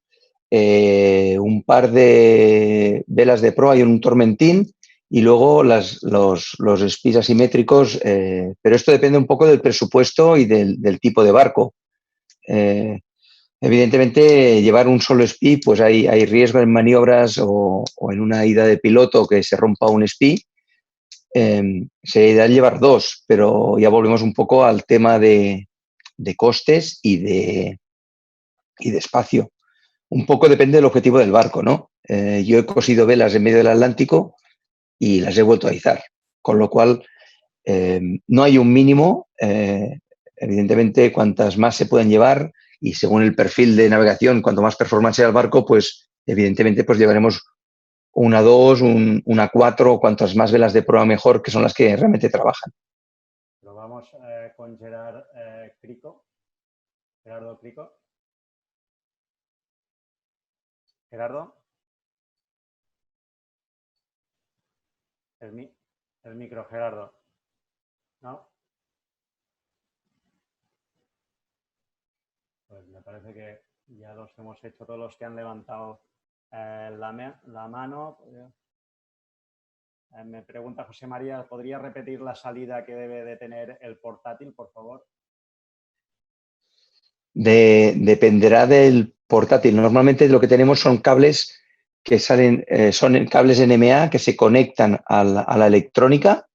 un par de velas de proa y un tormentín, y luego los espís asimétricos, pero esto depende un poco del presupuesto y del tipo de barco. Evidentemente, llevar un solo espí, pues hay riesgo en maniobras o en una ida de piloto que se rompa un espí. Sería ideal llevar dos, pero ya volvemos un poco al tema de costes y de espacio. Un poco depende del objetivo del barco, ¿no? Yo he cosido velas en medio del Atlántico y las he vuelto a izar. con lo cual no hay un mínimo. Evidentemente, cuantas más se pueden llevar y según el perfil de navegación, cuanto más performance sea el barco, pues evidentemente pues llevaremos una 2, una 4, cuantas más velas de proa mejor, que son las que realmente trabajan. Pero vamos con Gerardo Crico. Gerardo. El micro, Gerardo. ¿No? Pues me parece que ya los hemos hecho todos los que han levantado la mano. Me pregunta José María, ¿podría repetir la salida que debe de tener el portátil, por favor? Dependerá del portátil. Normalmente lo que tenemos son cables que salen, son cables NMA que se conectan a la electrónica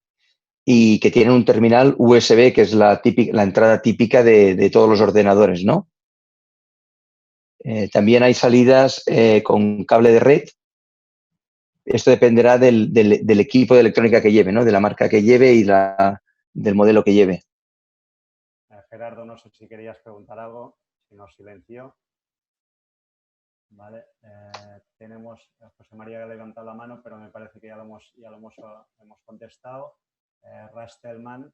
y que tienen un terminal USB, que es la entrada típica de todos los ordenadores, ¿no? También hay salidas con cable de red. Esto dependerá del equipo de electrónica que lleve, ¿no? De la marca que lleve y del modelo que lleve. Gerardo, no sé si querías preguntar algo, si no silencio. Vale, tenemos a José María que ha levantado la mano, pero me parece que ya lo hemos contestado. Rastelman.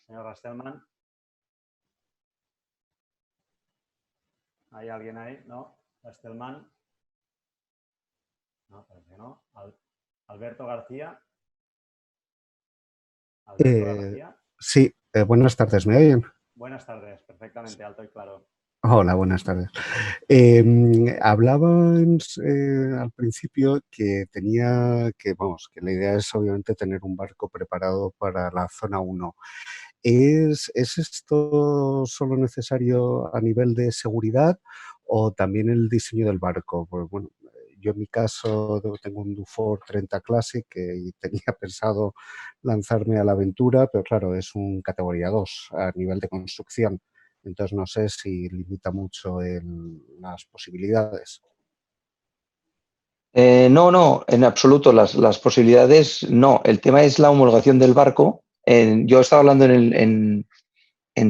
Señor Rastelman. ¿Hay alguien ahí? ¿No? Rastelman. No, parece que no. Alberto García. Sí, buenas tardes, ¿me oyen? Buenas tardes, perfectamente, alto y claro. Hola, buenas tardes. Hablaban al principio que que la idea es obviamente tener un barco preparado para la zona 1. ¿Es esto solo necesario a nivel de seguridad o también el diseño del barco? Pues bueno, yo en mi caso tengo un Dufour 30 Classic y tenía pensado lanzarme a la aventura, pero claro, es un categoría 2 a nivel de construcción. Entonces no sé si limita mucho las posibilidades. No, en absoluto. Las posibilidades no. El tema es la homologación del barco. Yo estaba hablando en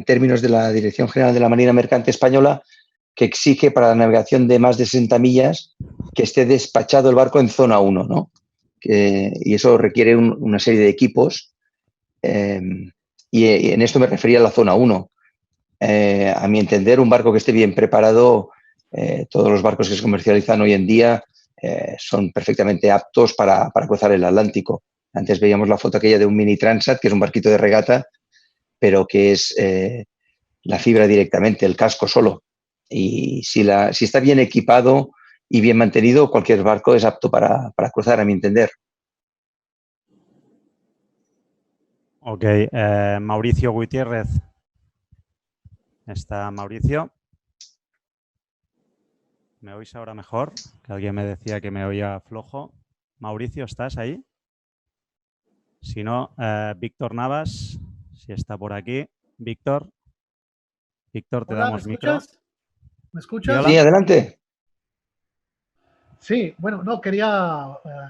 términos de la Dirección General de la Marina Mercante Española, que exige para la navegación de más de 60 millas que esté despachado el barco en zona 1, ¿no? Y eso requiere una serie de equipos. Y en esto me refería a la zona 1. A mi entender, un barco que esté bien preparado, todos los barcos que se comercializan hoy en día son perfectamente aptos para cruzar el Atlántico. Antes veíamos la foto aquella de un mini Transat, que es un barquito de regata, pero que es la fibra directamente, el casco solo. Y si está bien equipado y bien mantenido, cualquier barco es apto para cruzar, a mi entender. Ok, Mauricio Gutiérrez. Está Mauricio. ¿Me oís ahora mejor? Que alguien me decía que me oía flojo. Mauricio, ¿estás ahí? Si no, Víctor Navas, si está por aquí. Víctor, te Hola, damos micro. ¿Me escuchas? Sí, adelante. Sí, bueno, no, quería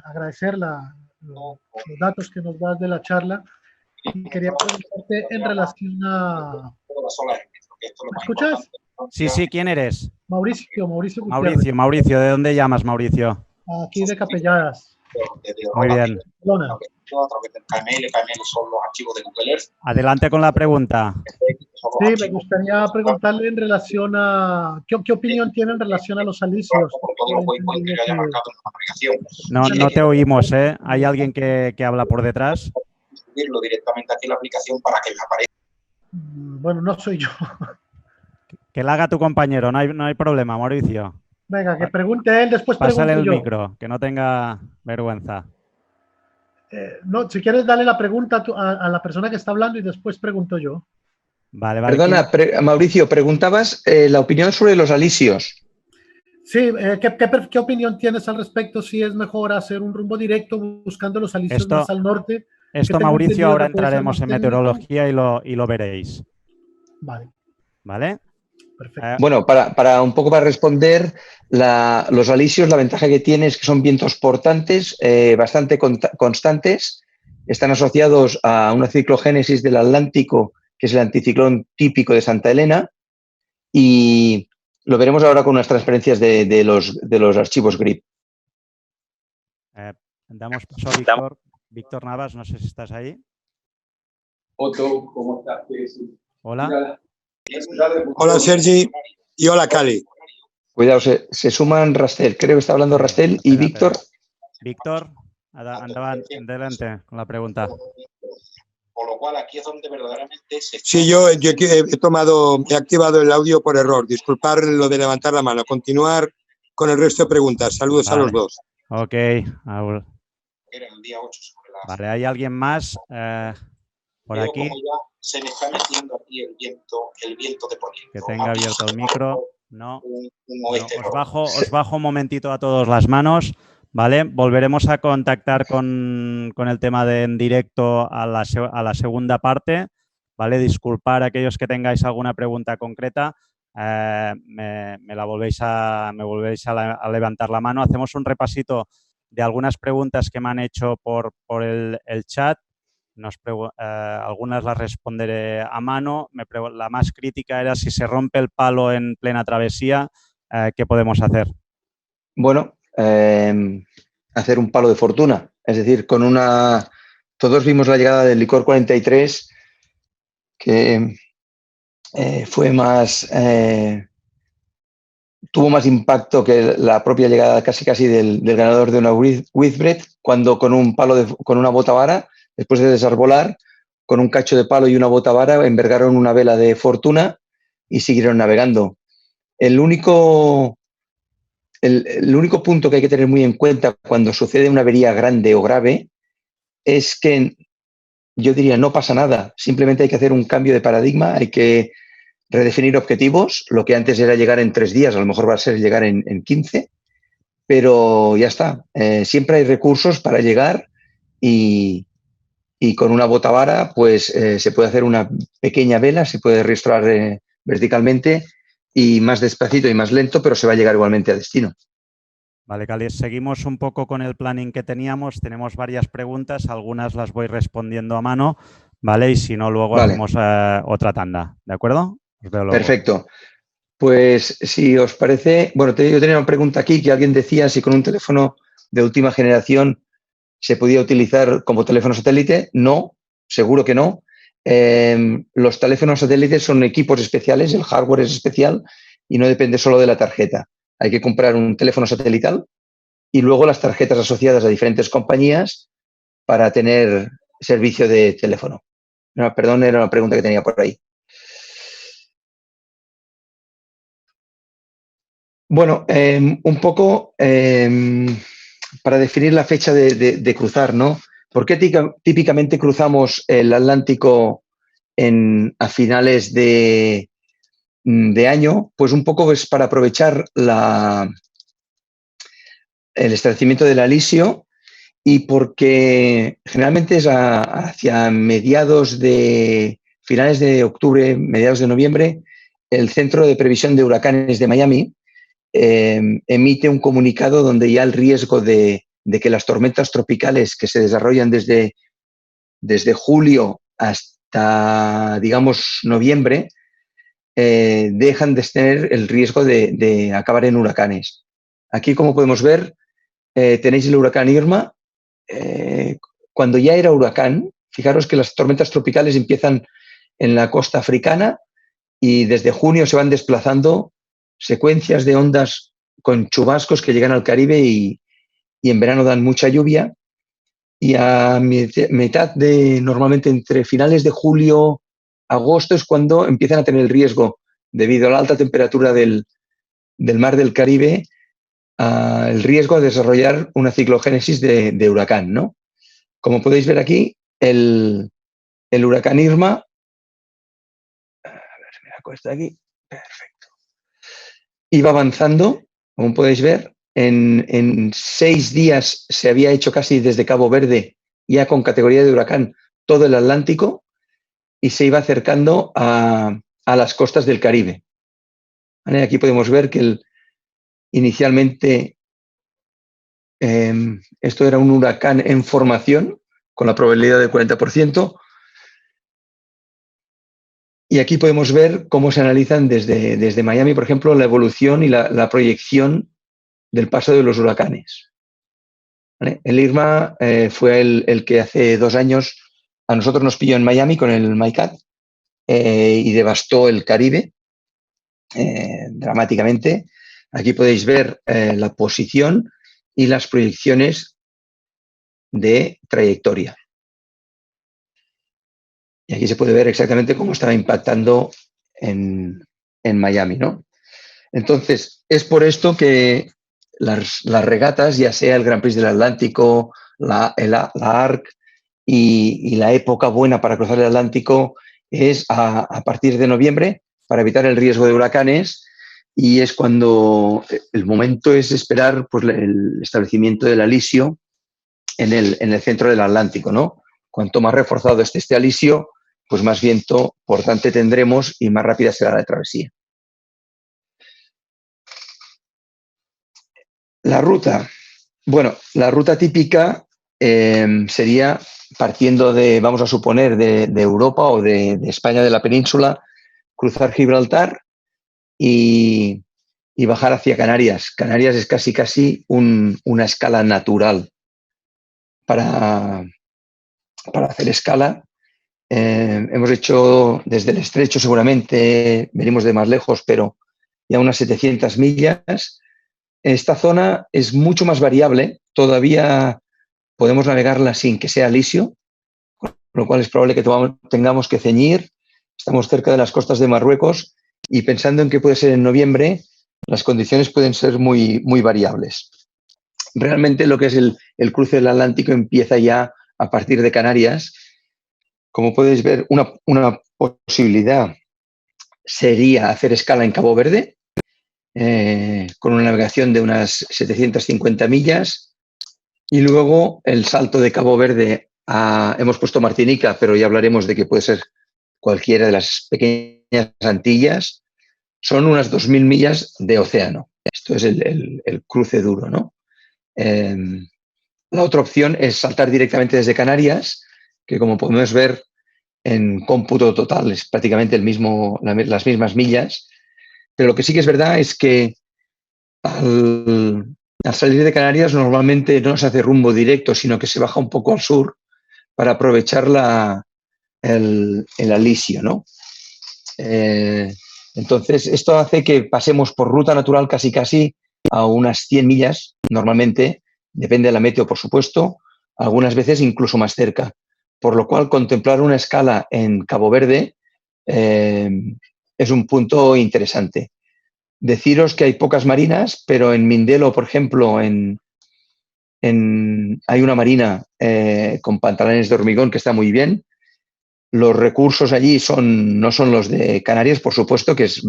agradecer los datos que nos das de la charla y quería preguntarte en relación a... ¿Me escuchas? Sí, ¿quién eres? Mauricio Gutiérrez. Mauricio, ¿de dónde llamas, Mauricio? Aquí de Capelladas. Muy bien. Barcelona. A través del KML son los archivos de Google Earth. Adelante con la pregunta. Sí, me gustaría preguntarle en relación a... ¿Qué opinión tiene en relación a los alisios? No te oímos, ¿eh? ¿Hay alguien que habla por detrás? Subirlo directamente aquí en la aplicación para que me aparezca. Bueno, no soy yo. Que la haga tu compañero, no hay problema, Mauricio. Venga, que pregunte él, después Pásale pregunto el yo. micro, que no tenga vergüenza. No, si quieres, dale la pregunta a la persona que está hablando y después pregunto yo. Vale. Perdona, Mauricio, preguntabas la opinión sobre los alisios. Sí, ¿qué opinión tienes al respecto? Si es mejor hacer un rumbo directo buscando los alisios más al norte. Esto, Mauricio, ahora entraremos en meteorología y lo veréis. Vale. ¿Vale? Perfecto. Bueno, para un poco para responder, los alisios, la ventaja que tiene es que son vientos portantes, bastante constantes, están asociados a una ciclogénesis del Atlántico, que es el anticiclón típico de Santa Elena, y lo veremos ahora con unas transferencias de los archivos GRIP. Damos paso a Víctor. Víctor Navas, no sé si estás ahí. Otto, ¿cómo estás? Hola. Hola Sergi y hola Cali. Cuidado, se suman Rastel, creo que está hablando Rastel y Víctor. Víctor, adelante con la pregunta. Con lo cual aquí es donde verdaderamente se... Sí, yo he activado el audio por error. Disculpar lo de levantar la mano. Continuar con el resto de preguntas. Saludos a los dos. Ok. Era el día 8 sobre las... Vale, ¿hay alguien más por Veo aquí? como ya se me está metiendo aquí el viento de poniente. Que tenga abierto el micro. No. Bueno, os bajo un momentito a todos las manos. ¿Vale? Volveremos a contactar con el tema de en directo a la segunda parte. ¿Vale? Disculpar a aquellos que tengáis alguna pregunta concreta. Me volvéis a levantar la mano. Hacemos un repasito de algunas preguntas que me han hecho por el chat. Algunas las responderé a mano. La más crítica era si se rompe el palo en plena travesía, ¿qué podemos hacer? Bueno, hacer un palo de fortuna. Es decir, todos vimos la llegada del Licor 43, que tuvo más impacto que la propia llegada casi del ganador de una Whitbread, cuando con una bota vara, después de desarbolar, con un cacho de palo y una bota vara, envergaron una vela de fortuna y siguieron navegando. El único punto que hay que tener muy en cuenta cuando sucede una avería grande o grave es que, yo diría, no pasa nada. Simplemente hay que hacer un cambio de paradigma, hay que redefinir objetivos. Lo que antes era llegar en 3 días, a lo mejor va a ser llegar en 15, pero ya está. Siempre hay recursos para llegar y con una bota vara pues se puede hacer una pequeña vela, se puede registrar verticalmente y más despacito y más lento, pero se va a llegar igualmente a destino. Vale, Cali, seguimos un poco con el planning que teníamos. Tenemos varias preguntas, algunas las voy respondiendo a mano, ¿vale? Y si no, luego hacemos otra tanda, ¿de acuerdo? Os veo luego. Perfecto. Pues si os parece, bueno, yo tenía una pregunta aquí que alguien decía si con un teléfono de última generación se podía utilizar como teléfono satélite. No, seguro que no. Los teléfonos satélites son equipos especiales, el hardware es especial y no depende solo de la tarjeta. Hay que comprar un teléfono satelital y luego las tarjetas asociadas a diferentes compañías para tener servicio de teléfono. No, perdón, era una pregunta que tenía por ahí. Bueno, un poco para definir la fecha de cruzar, ¿no? ¿Por qué típicamente cruzamos el Atlántico a finales de año? Pues un poco es para aprovechar el establecimiento del alisio y porque generalmente es hacia finales de octubre, mediados de noviembre, el Centro de Previsión de Huracanes de Miami emite un comunicado donde ya el riesgo de que las tormentas tropicales que se desarrollan desde julio hasta, digamos, noviembre, dejan de tener el riesgo de acabar en huracanes. Aquí, como podemos ver, tenéis el huracán Irma. Cuando ya era huracán, fijaros que las tormentas tropicales empiezan en la costa africana y desde junio se van desplazando secuencias de ondas con chubascos que llegan al Caribe y en verano dan mucha lluvia. Y a mitad normalmente entre finales de julio, agosto, es cuando empiezan a tener el riesgo, debido a la alta temperatura del mar del Caribe, el riesgo de desarrollar una ciclogénesis de huracán, ¿no? Como podéis ver aquí, el huracán Irma, a ver si me acuesta aquí, perfecto, iba avanzando, como podéis ver, en 6 días se había hecho casi desde Cabo Verde, ya con categoría de huracán, todo el Atlántico y se iba acercando a las costas del Caribe. ¿vale? Aquí podemos ver que inicialmente esto era un huracán en formación con la probabilidad del 40%. Y aquí podemos ver cómo se analizan desde Miami, por ejemplo, la evolución y la proyección del paso de los huracanes. ¿Vale? El Irma fue el que hace 2 años a nosotros nos pilló en Miami con el MyCat y devastó el Caribe dramáticamente. Aquí podéis ver la posición y las proyecciones de trayectoria. Y aquí se puede ver exactamente cómo estaba impactando en Miami, ¿no? Entonces, es por esto que las regatas, ya sea el Gran Prix del Atlántico, la ARC y la época buena para cruzar el Atlántico es a partir de noviembre para evitar el riesgo de huracanes, y es cuando el momento es esperar pues, el establecimiento del alisio en el centro del Atlántico, ¿no? Cuanto más reforzado esté este alisio, pues más viento portante tendremos y más rápida será la travesía. La ruta. Bueno, la ruta típica sería partiendo de, vamos a suponer, de Europa o de España, de la península, cruzar Gibraltar y bajar hacia Canarias. Canarias es casi una escala natural para hacer escala. Hemos hecho desde el estrecho, seguramente venimos de más lejos, pero ya unas 700 millas. Esta zona es mucho más variable, todavía podemos navegarla sin que sea alisio, con lo cual es probable que tengamos que ceñir. Estamos cerca de las costas de Marruecos y pensando en que puede ser en noviembre, las condiciones pueden ser muy, muy variables. Realmente lo que es el cruce del Atlántico empieza ya a partir de Canarias. Como podéis ver, una posibilidad sería hacer escala en Cabo Verde, con una navegación de unas 750 millas, y luego el salto de Cabo Verde hemos puesto Martinica, pero ya hablaremos de que puede ser cualquiera de las pequeñas Antillas, son unas 2.000 millas de océano. Esto es el cruce duro, ¿no? La otra opción es saltar directamente desde Canarias, que como podemos ver en cómputo total es prácticamente las mismas millas, pero lo que sí que es verdad es que al salir de Canarias normalmente no se hace rumbo directo, sino que se baja un poco al sur para aprovechar el alisio, ¿no? Entonces, esto hace que pasemos por ruta natural casi a unas 100 millas, normalmente, depende de la meteo, por supuesto, algunas veces incluso más cerca, por lo cual contemplar una escala en Cabo Verde es un punto interesante. Deciros que hay pocas marinas, pero en Mindelo, por ejemplo, hay una marina con pantalones de hormigón que está muy bien. Los recursos allí no son los de Canarias, por supuesto, que es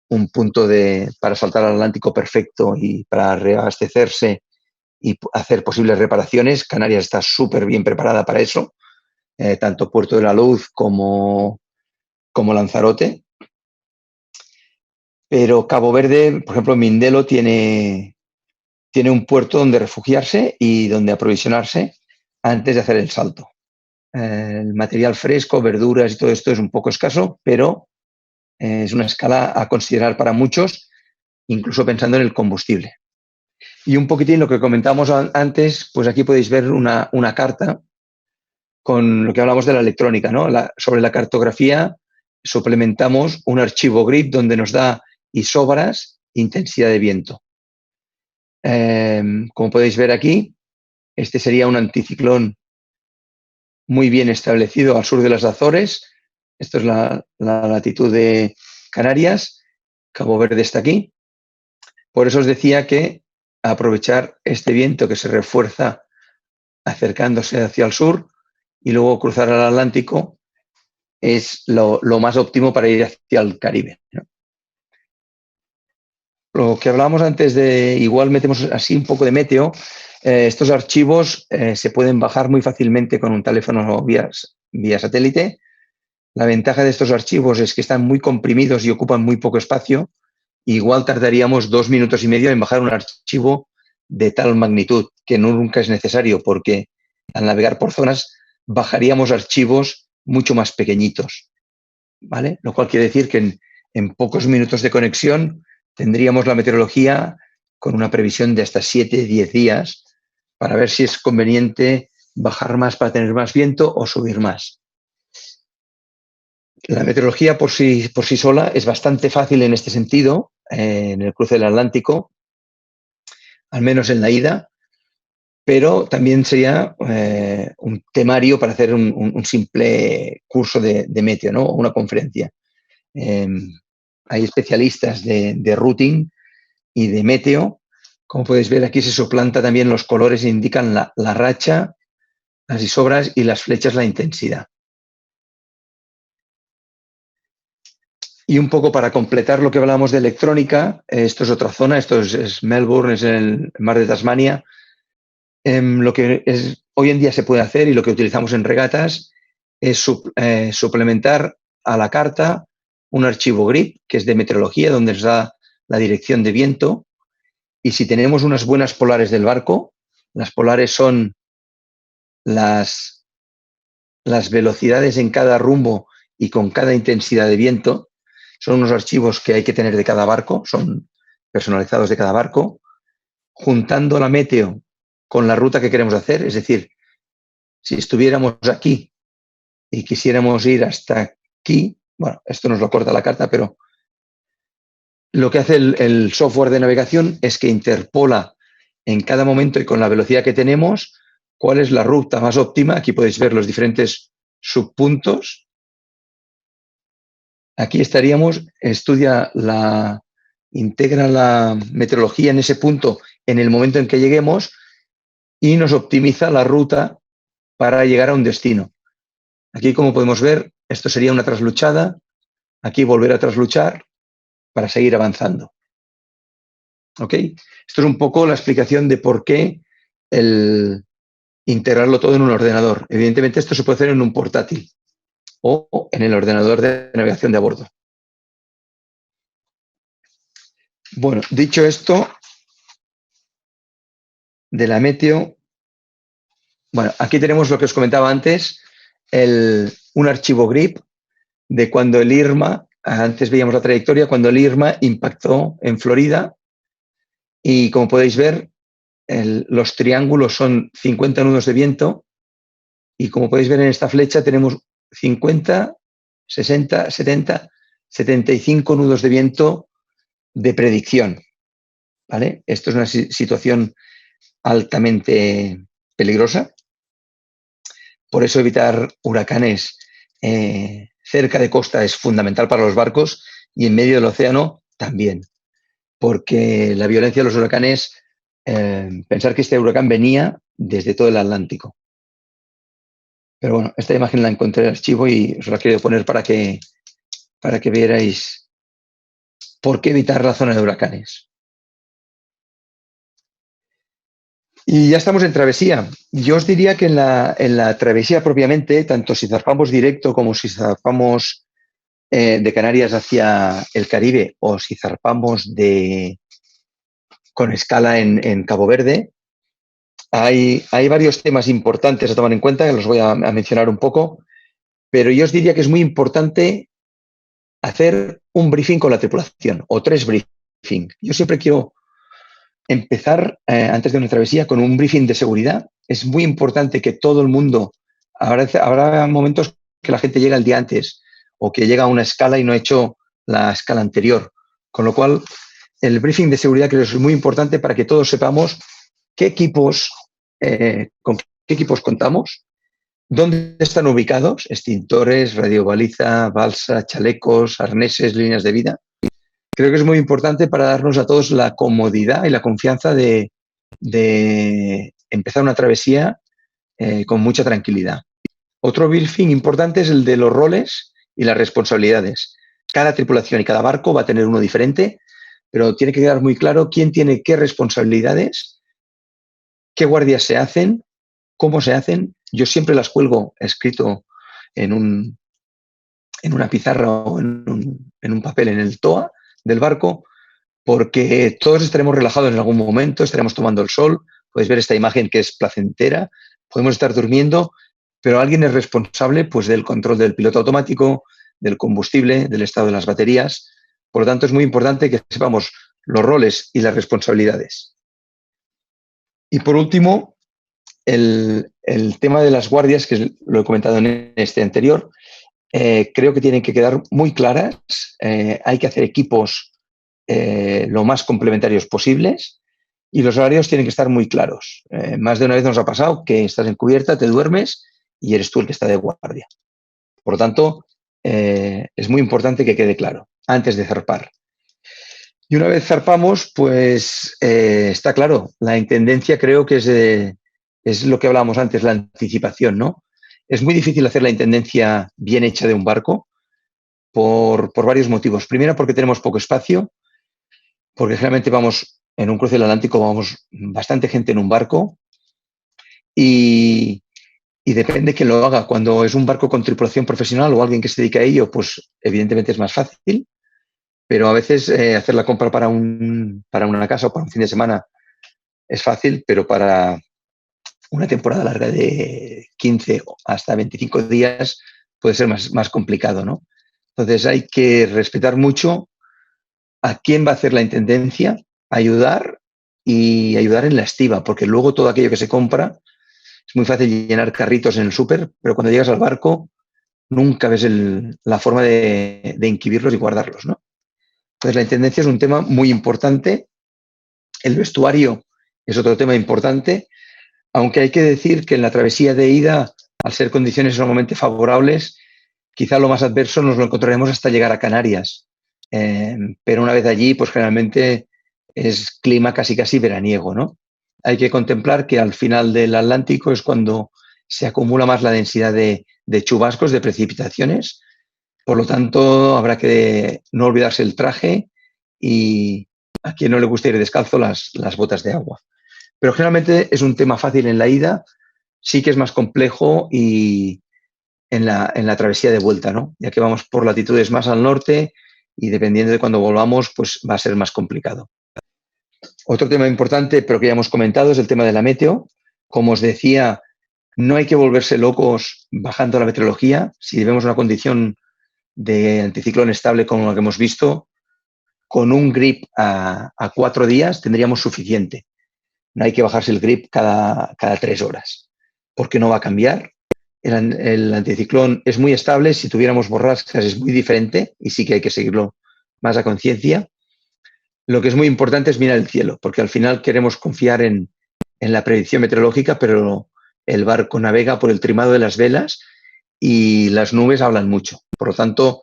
un punto para saltar al Atlántico perfecto y para reabastecerse y hacer posibles reparaciones. Canarias está súper bien preparada para eso, tanto Puerto de la Luz como Lanzarote. Pero Cabo Verde, por ejemplo, Mindelo tiene un puerto donde refugiarse y donde aprovisionarse antes de hacer el salto. El material fresco, verduras y todo esto es un poco escaso, pero es una escala a considerar para muchos, incluso pensando en el combustible. Y un poquitín lo que comentamos antes, pues aquí podéis ver una carta con lo que hablamos de la electrónica, ¿no? Sobre la cartografía suplementamos un archivo grid donde nos da isóbaras, intensidad de viento. Como podéis ver aquí, este sería un anticiclón muy bien establecido al sur de las Azores. Esto es la latitud de Canarias. Cabo Verde está aquí. Por eso os decía que aprovechar este viento que se refuerza acercándose hacia el sur y luego cruzar al Atlántico es lo más óptimo para ir hacia el Caribe, ¿no? Lo que hablábamos antes de, igual metemos así un poco de meteo, estos archivos se pueden bajar muy fácilmente con un teléfono vía satélite. La ventaja de estos archivos es que están muy comprimidos y ocupan muy poco espacio, igual tardaríamos 2 minutos y medio en bajar un archivo de tal magnitud, que nunca es necesario, porque al navegar por zonas bajaríamos archivos mucho más pequeñitos, ¿vale? Lo cual quiere decir que en pocos minutos de conexión tendríamos la meteorología con una previsión de hasta 7-10 días para ver si es conveniente bajar más para tener más viento o subir más. La meteorología por sí sola es bastante fácil en este sentido, en el cruce del Atlántico, al menos en la ida, pero también sería un temario para hacer un simple curso de meteo, ¿no? Una conferencia. Hay especialistas de routing y de meteo. Como podéis ver, aquí se suplanta también los colores e indican la racha, las isobras y las flechas la intensidad. Y un poco para completar lo que hablamos de electrónica, esto es otra zona, esto es Melbourne, es el mar de Tasmania. Lo que hoy en día se puede hacer y lo que utilizamos en regatas es suplementar a la carta un archivo GRIP, que es de meteorología, donde nos da la dirección de viento. Y si tenemos unas buenas polares del barco, las polares son las velocidades en cada rumbo y con cada intensidad de viento. Son unos archivos que hay que tener de cada barco, son personalizados de cada barco, juntando la meteo con la ruta que queremos hacer. Es decir, si estuviéramos aquí y quisiéramos ir hasta aquí, bueno, esto nos lo corta la carta, pero lo que hace el software de navegación es que interpola en cada momento y con la velocidad que tenemos cuál es la ruta más óptima. Aquí podéis ver los diferentes subpuntos. Aquí estaríamos, integra la meteorología en ese punto en el momento en que lleguemos y nos optimiza la ruta para llegar a un destino. Aquí, como podemos ver, esto sería una trasluchada. Aquí volver a trasluchar para seguir avanzando. ¿Ok? Esto es un poco la explicación de por qué el integrarlo todo en un ordenador. Evidentemente, esto se puede hacer en un portátil o en el ordenador de navegación de a bordo. Bueno, dicho esto, de la meteo, bueno, aquí tenemos lo que os comentaba antes, un archivo GRIP de cuando el Irma, antes veíamos la trayectoria, cuando el Irma impactó en Florida y como podéis ver, los triángulos son 50 nudos de viento y como podéis ver en esta flecha tenemos 50, 60, 70, 75 nudos de viento de predicción, ¿vale? Esto es una situación altamente peligrosa. Por eso evitar huracanes cerca de costa es fundamental para los barcos y en medio del océano también, porque la violencia de los huracanes, pensar que este huracán venía desde todo el Atlántico. Pero bueno, esta imagen la encontré en el archivo y os la he querido poner para que vierais por qué evitar la zona de huracanes. Y ya estamos en travesía. Yo os diría que en la travesía propiamente, tanto si zarpamos directo como si zarpamos de Canarias hacia el Caribe o si zarpamos con escala en Cabo Verde, hay varios temas importantes a tomar en cuenta, que los voy a mencionar un poco, pero yo os diría que es muy importante hacer un briefing con la tripulación o 3 briefings. Yo siempre quiero empezar antes de una travesía con un briefing de seguridad. Es muy importante que todo el mundo, habrá momentos que la gente llega el día antes o que llega a una escala y no ha hecho la escala anterior, con lo cual el briefing de seguridad creo que es muy importante para que todos sepamos con qué equipos contamos, dónde están ubicados, extintores, radiobaliza, balsa, chalecos, arneses, líneas de vida. Creo que es muy importante para darnos a todos la comodidad y la confianza de empezar una travesía con mucha tranquilidad. Otro briefing importante es el de los roles y las responsabilidades. Cada tripulación y cada barco va a tener uno diferente, pero tiene que quedar muy claro quién tiene qué responsabilidades, qué guardias se hacen, cómo se hacen. Yo siempre las cuelgo escrito en una pizarra o en un papel en el TOA del barco porque todos estaremos relajados en algún momento, estaremos tomando el sol, podéis ver esta imagen que es placentera, podemos estar durmiendo, pero alguien es responsable pues, del control del piloto automático, del combustible, del estado de las baterías. Por lo tanto, es muy importante que sepamos los roles y las responsabilidades. Y por último, el tema de las guardias, que lo he comentado en este anterior, creo que tienen que quedar muy claras. Hay que hacer equipos lo más complementarios posibles y los horarios tienen que estar muy claros. Más de una vez nos ha pasado que estás en cubierta, te duermes y eres tú el que está de guardia. Por lo tanto, es muy importante que quede claro antes de zarpar. Y una vez zarpamos, pues está claro, la intendencia creo que es lo que hablábamos antes, la anticipación, ¿no? Es muy difícil hacer la intendencia bien hecha de un barco por varios motivos. Primero, porque tenemos poco espacio, porque generalmente vamos en un cruce del Atlántico, vamos bastante gente en un barco y depende quién lo haga. Cuando es un barco con tripulación profesional o alguien que se dedica a ello, pues evidentemente es más fácil, pero a veces hacer la compra para una casa o para un fin de semana es fácil, pero para una temporada larga de 15 hasta 25 días puede ser más complicado, ¿no? Entonces hay que respetar mucho a quién va a hacer la intendencia, ayudar y ayudar en la estiba, porque luego todo aquello que se compra es muy fácil llenar carritos en el súper, pero cuando llegas al barco nunca ves la forma de inquibirlos y guardarlos, ¿no? Entonces la intendencia es un tema muy importante. El vestuario es otro tema importante, aunque hay que decir que en la travesía de ida, al ser condiciones normalmente favorables, quizá lo más adverso nos lo encontraremos hasta llegar a Canarias. Pero una vez allí, pues generalmente es clima casi veraniego, ¿no? Hay que contemplar que al final del Atlántico es cuando se acumula más la densidad de chubascos, de precipitaciones. Por lo tanto, habrá que no olvidarse el traje y a quien no le gusta ir descalzo, las botas de agua. Pero generalmente es un tema fácil en la ida, sí que es más complejo y en la travesía de vuelta, ¿no? Ya que vamos por latitudes más al norte y dependiendo de cuándo volvamos, pues va a ser más complicado. Otro tema importante, pero que ya hemos comentado, es el tema de la meteo. Como os decía, no hay que volverse locos bajando la meteorología. Si vemos una condición de anticiclón estable como la que hemos visto, con un grip a 4 días tendríamos suficiente. No hay que bajarse el grip cada 3 horas, porque no va a cambiar. El anticiclón es muy estable, si tuviéramos borrascas es muy diferente y sí que hay que seguirlo más a conciencia. Lo que es muy importante es mirar el cielo, porque al final queremos confiar en la predicción meteorológica, pero el barco navega por el trimado de las velas y las nubes hablan mucho. Por lo tanto,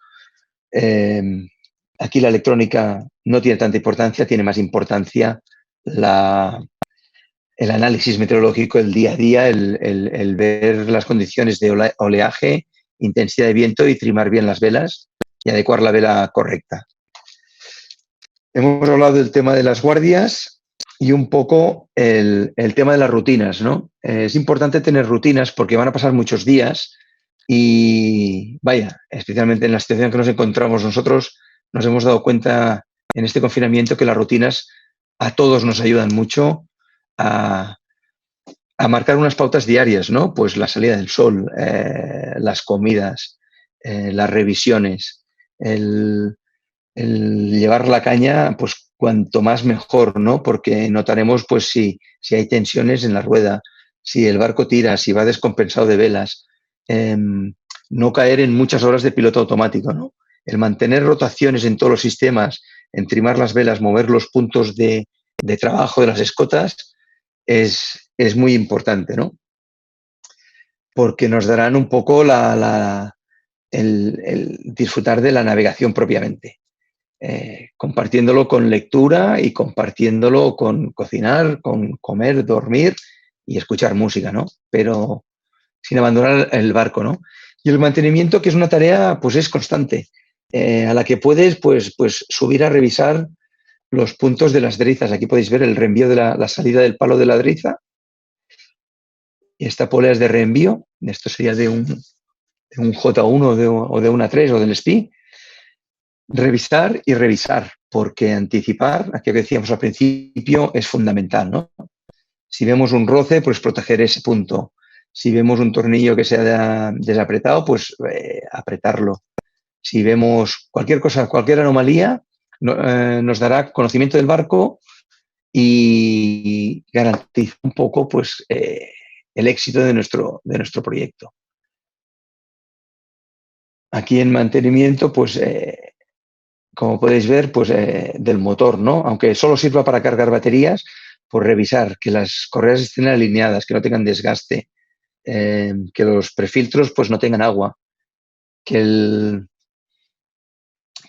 aquí la electrónica no tiene tanta importancia, tiene más importancia el análisis meteorológico, el día a día, el ver las condiciones de oleaje, intensidad de viento y trimar bien las velas y adecuar la vela correcta. Hemos hablado del tema de las guardias y un poco el tema de las rutinas, ¿no? Es importante tener rutinas porque van a pasar muchos días y, vaya, especialmente en la situación que nos encontramos nosotros, nos hemos dado cuenta en este confinamiento que las rutinas a todos nos ayudan mucho a marcar unas pautas diarias, ¿no? Pues la salida del sol, las comidas, las revisiones, el llevar la caña, pues cuanto más mejor, ¿no? Porque notaremos, pues, si hay tensiones en la rueda, si el barco tira, si va descompensado de velas, no caer en muchas horas de piloto automático, ¿no? El mantener rotaciones en todos los sistemas, entrimar las velas, mover los puntos de trabajo de las escotas, es muy importante, ¿no? Porque nos darán un poco el disfrutar de la navegación propiamente. Compartiéndolo con lectura y compartiéndolo con cocinar, con comer, dormir y escuchar música, ¿no? Pero sin abandonar el barco, ¿no? Y el mantenimiento, que es una tarea, pues es constante, a la que puedes, pues subir a revisar los puntos de las drizas. Aquí podéis ver el reenvío de la salida del palo de la driza. Y esta polea es de reenvío. Esto sería de un J1 o de una 3 o del SPI. Revisar y revisar, porque anticipar, aquello que decíamos al principio, es fundamental, ¿no? Si vemos un roce, pues proteger ese punto. Si vemos un tornillo que se ha desapretado, pues apretarlo. Si vemos cualquier cosa, cualquier anomalía, nos dará conocimiento del barco y garantiza un poco pues, el éxito de nuestro proyecto. Aquí en mantenimiento, pues como podéis ver, pues del motor, ¿no? Aunque solo sirva para cargar baterías, pues revisar que las correas estén alineadas, que no tengan desgaste, que los prefiltros pues no tengan agua, que en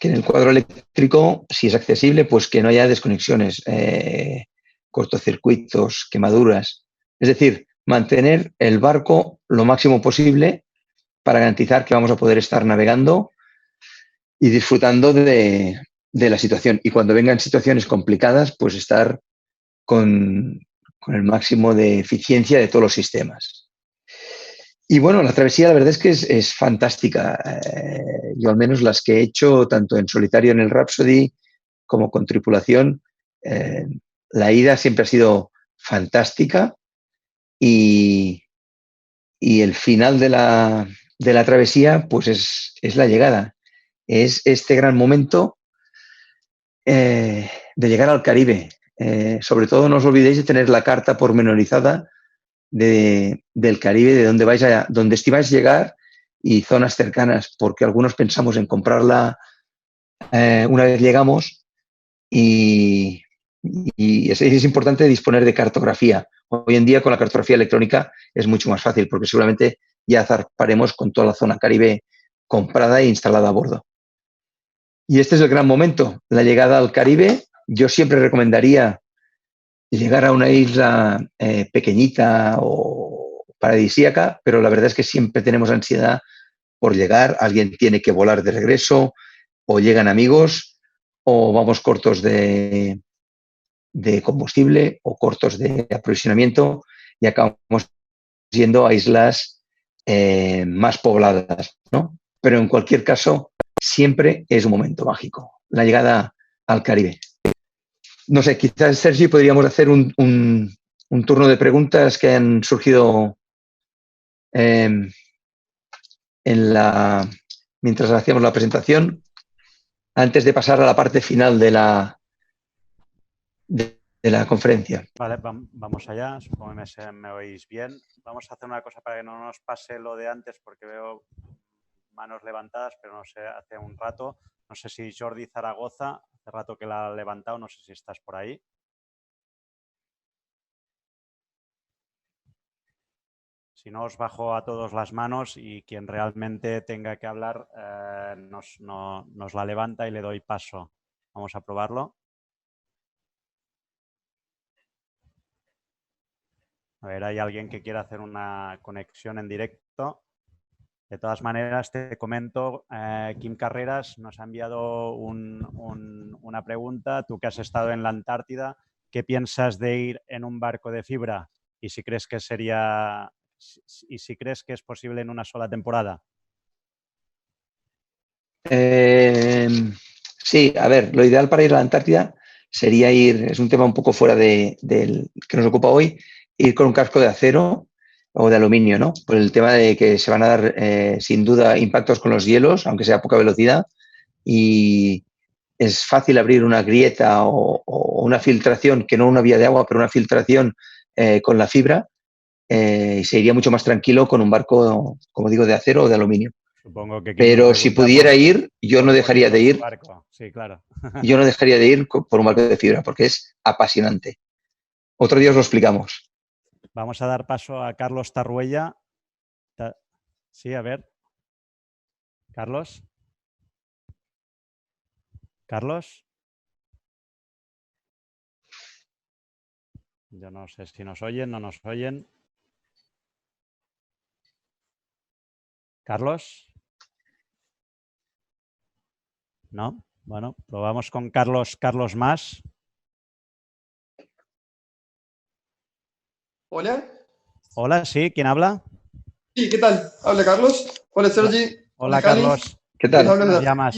el cuadro eléctrico, si es accesible, pues que no haya desconexiones, cortocircuitos, quemaduras. Es decir, mantener el barco lo máximo posible para garantizar que vamos a poder estar navegando y disfrutando de la situación. Y cuando vengan situaciones complicadas, pues estar con el máximo de eficiencia de todos los sistemas. Y bueno, la travesía la verdad es que es fantástica. Yo al menos las que he hecho, tanto en solitario en el Rhapsody como con tripulación, la ida siempre ha sido fantástica y el final de la travesía pues es la llegada. Es este gran momento de llegar al Caribe. Sobre todo no os olvidéis de tener la carta pormenorizada del Caribe, de donde estimáis llegar y zonas cercanas, porque algunos pensamos en comprarla una vez llegamos y es importante disponer de cartografía. Hoy en día con la cartografía electrónica es mucho más fácil porque seguramente ya zarparemos con toda la zona Caribe comprada e instalada a bordo. Y este es el gran momento, la llegada al Caribe. Yo siempre recomendaría llegar a una isla pequeñita o paradisíaca, pero la verdad es que siempre tenemos ansiedad por llegar. Alguien tiene que volar de regreso, o llegan amigos, o vamos cortos de combustible o cortos de aprovisionamiento y acabamos yendo a islas más pobladas, ¿no? Pero en cualquier caso, siempre es un momento mágico, la llegada al Caribe. No sé, quizás, Sergi, podríamos hacer un turno de preguntas que han surgido mientras hacíamos la presentación, antes de pasar a la parte final de la conferencia. Vale, vamos allá. Supongo que me oís bien. Vamos a hacer una cosa para que no nos pase lo de antes, porque veo manos levantadas, pero no sé, hace un rato. No sé si Jordi Zaragoza, hace rato que la ha levantado, no sé si estás por ahí. Si no, os bajo a todos las manos y quien realmente tenga que hablar nos la levanta y le doy paso. Vamos a probarlo. A ver, ¿hay alguien que quiera hacer una conexión en directo? De todas maneras, te comento, Kim Carreras nos ha enviado una pregunta. Tú que has estado en la Antártida, ¿qué piensas de ir en un barco de fibra? Y si crees que es posible en una sola temporada. Sí, a ver, lo ideal para ir a la Antártida sería es un tema un poco fuera del que nos ocupa hoy, ir con un casco de acero o de aluminio, ¿no? Por el tema de que se van a dar, sin duda, impactos con los hielos, aunque sea a poca velocidad, y es fácil abrir una grieta o una filtración, que no una vía de agua, pero una filtración con la fibra, y se iría mucho más tranquilo con un barco, como digo, de acero o de aluminio. Supongo que pero si pudiera ir, yo no dejaría de ir. Sí, claro. Yo no dejaría de ir por un barco de fibra, porque es apasionante. Otro día os lo explicamos. Vamos a dar paso a Carlos Tarruella. Sí, a ver. Carlos. Carlos. Yo no sé si nos oyen, no nos oyen. Carlos. ¿No? Bueno, probamos con Carlos Más. Hola. Hola, sí, ¿quién habla? Sí, ¿qué tal? Habla Carlos. Hola, Sergi. Hola, Carlos. ¿Qué tal? ¿Cómo te llamas?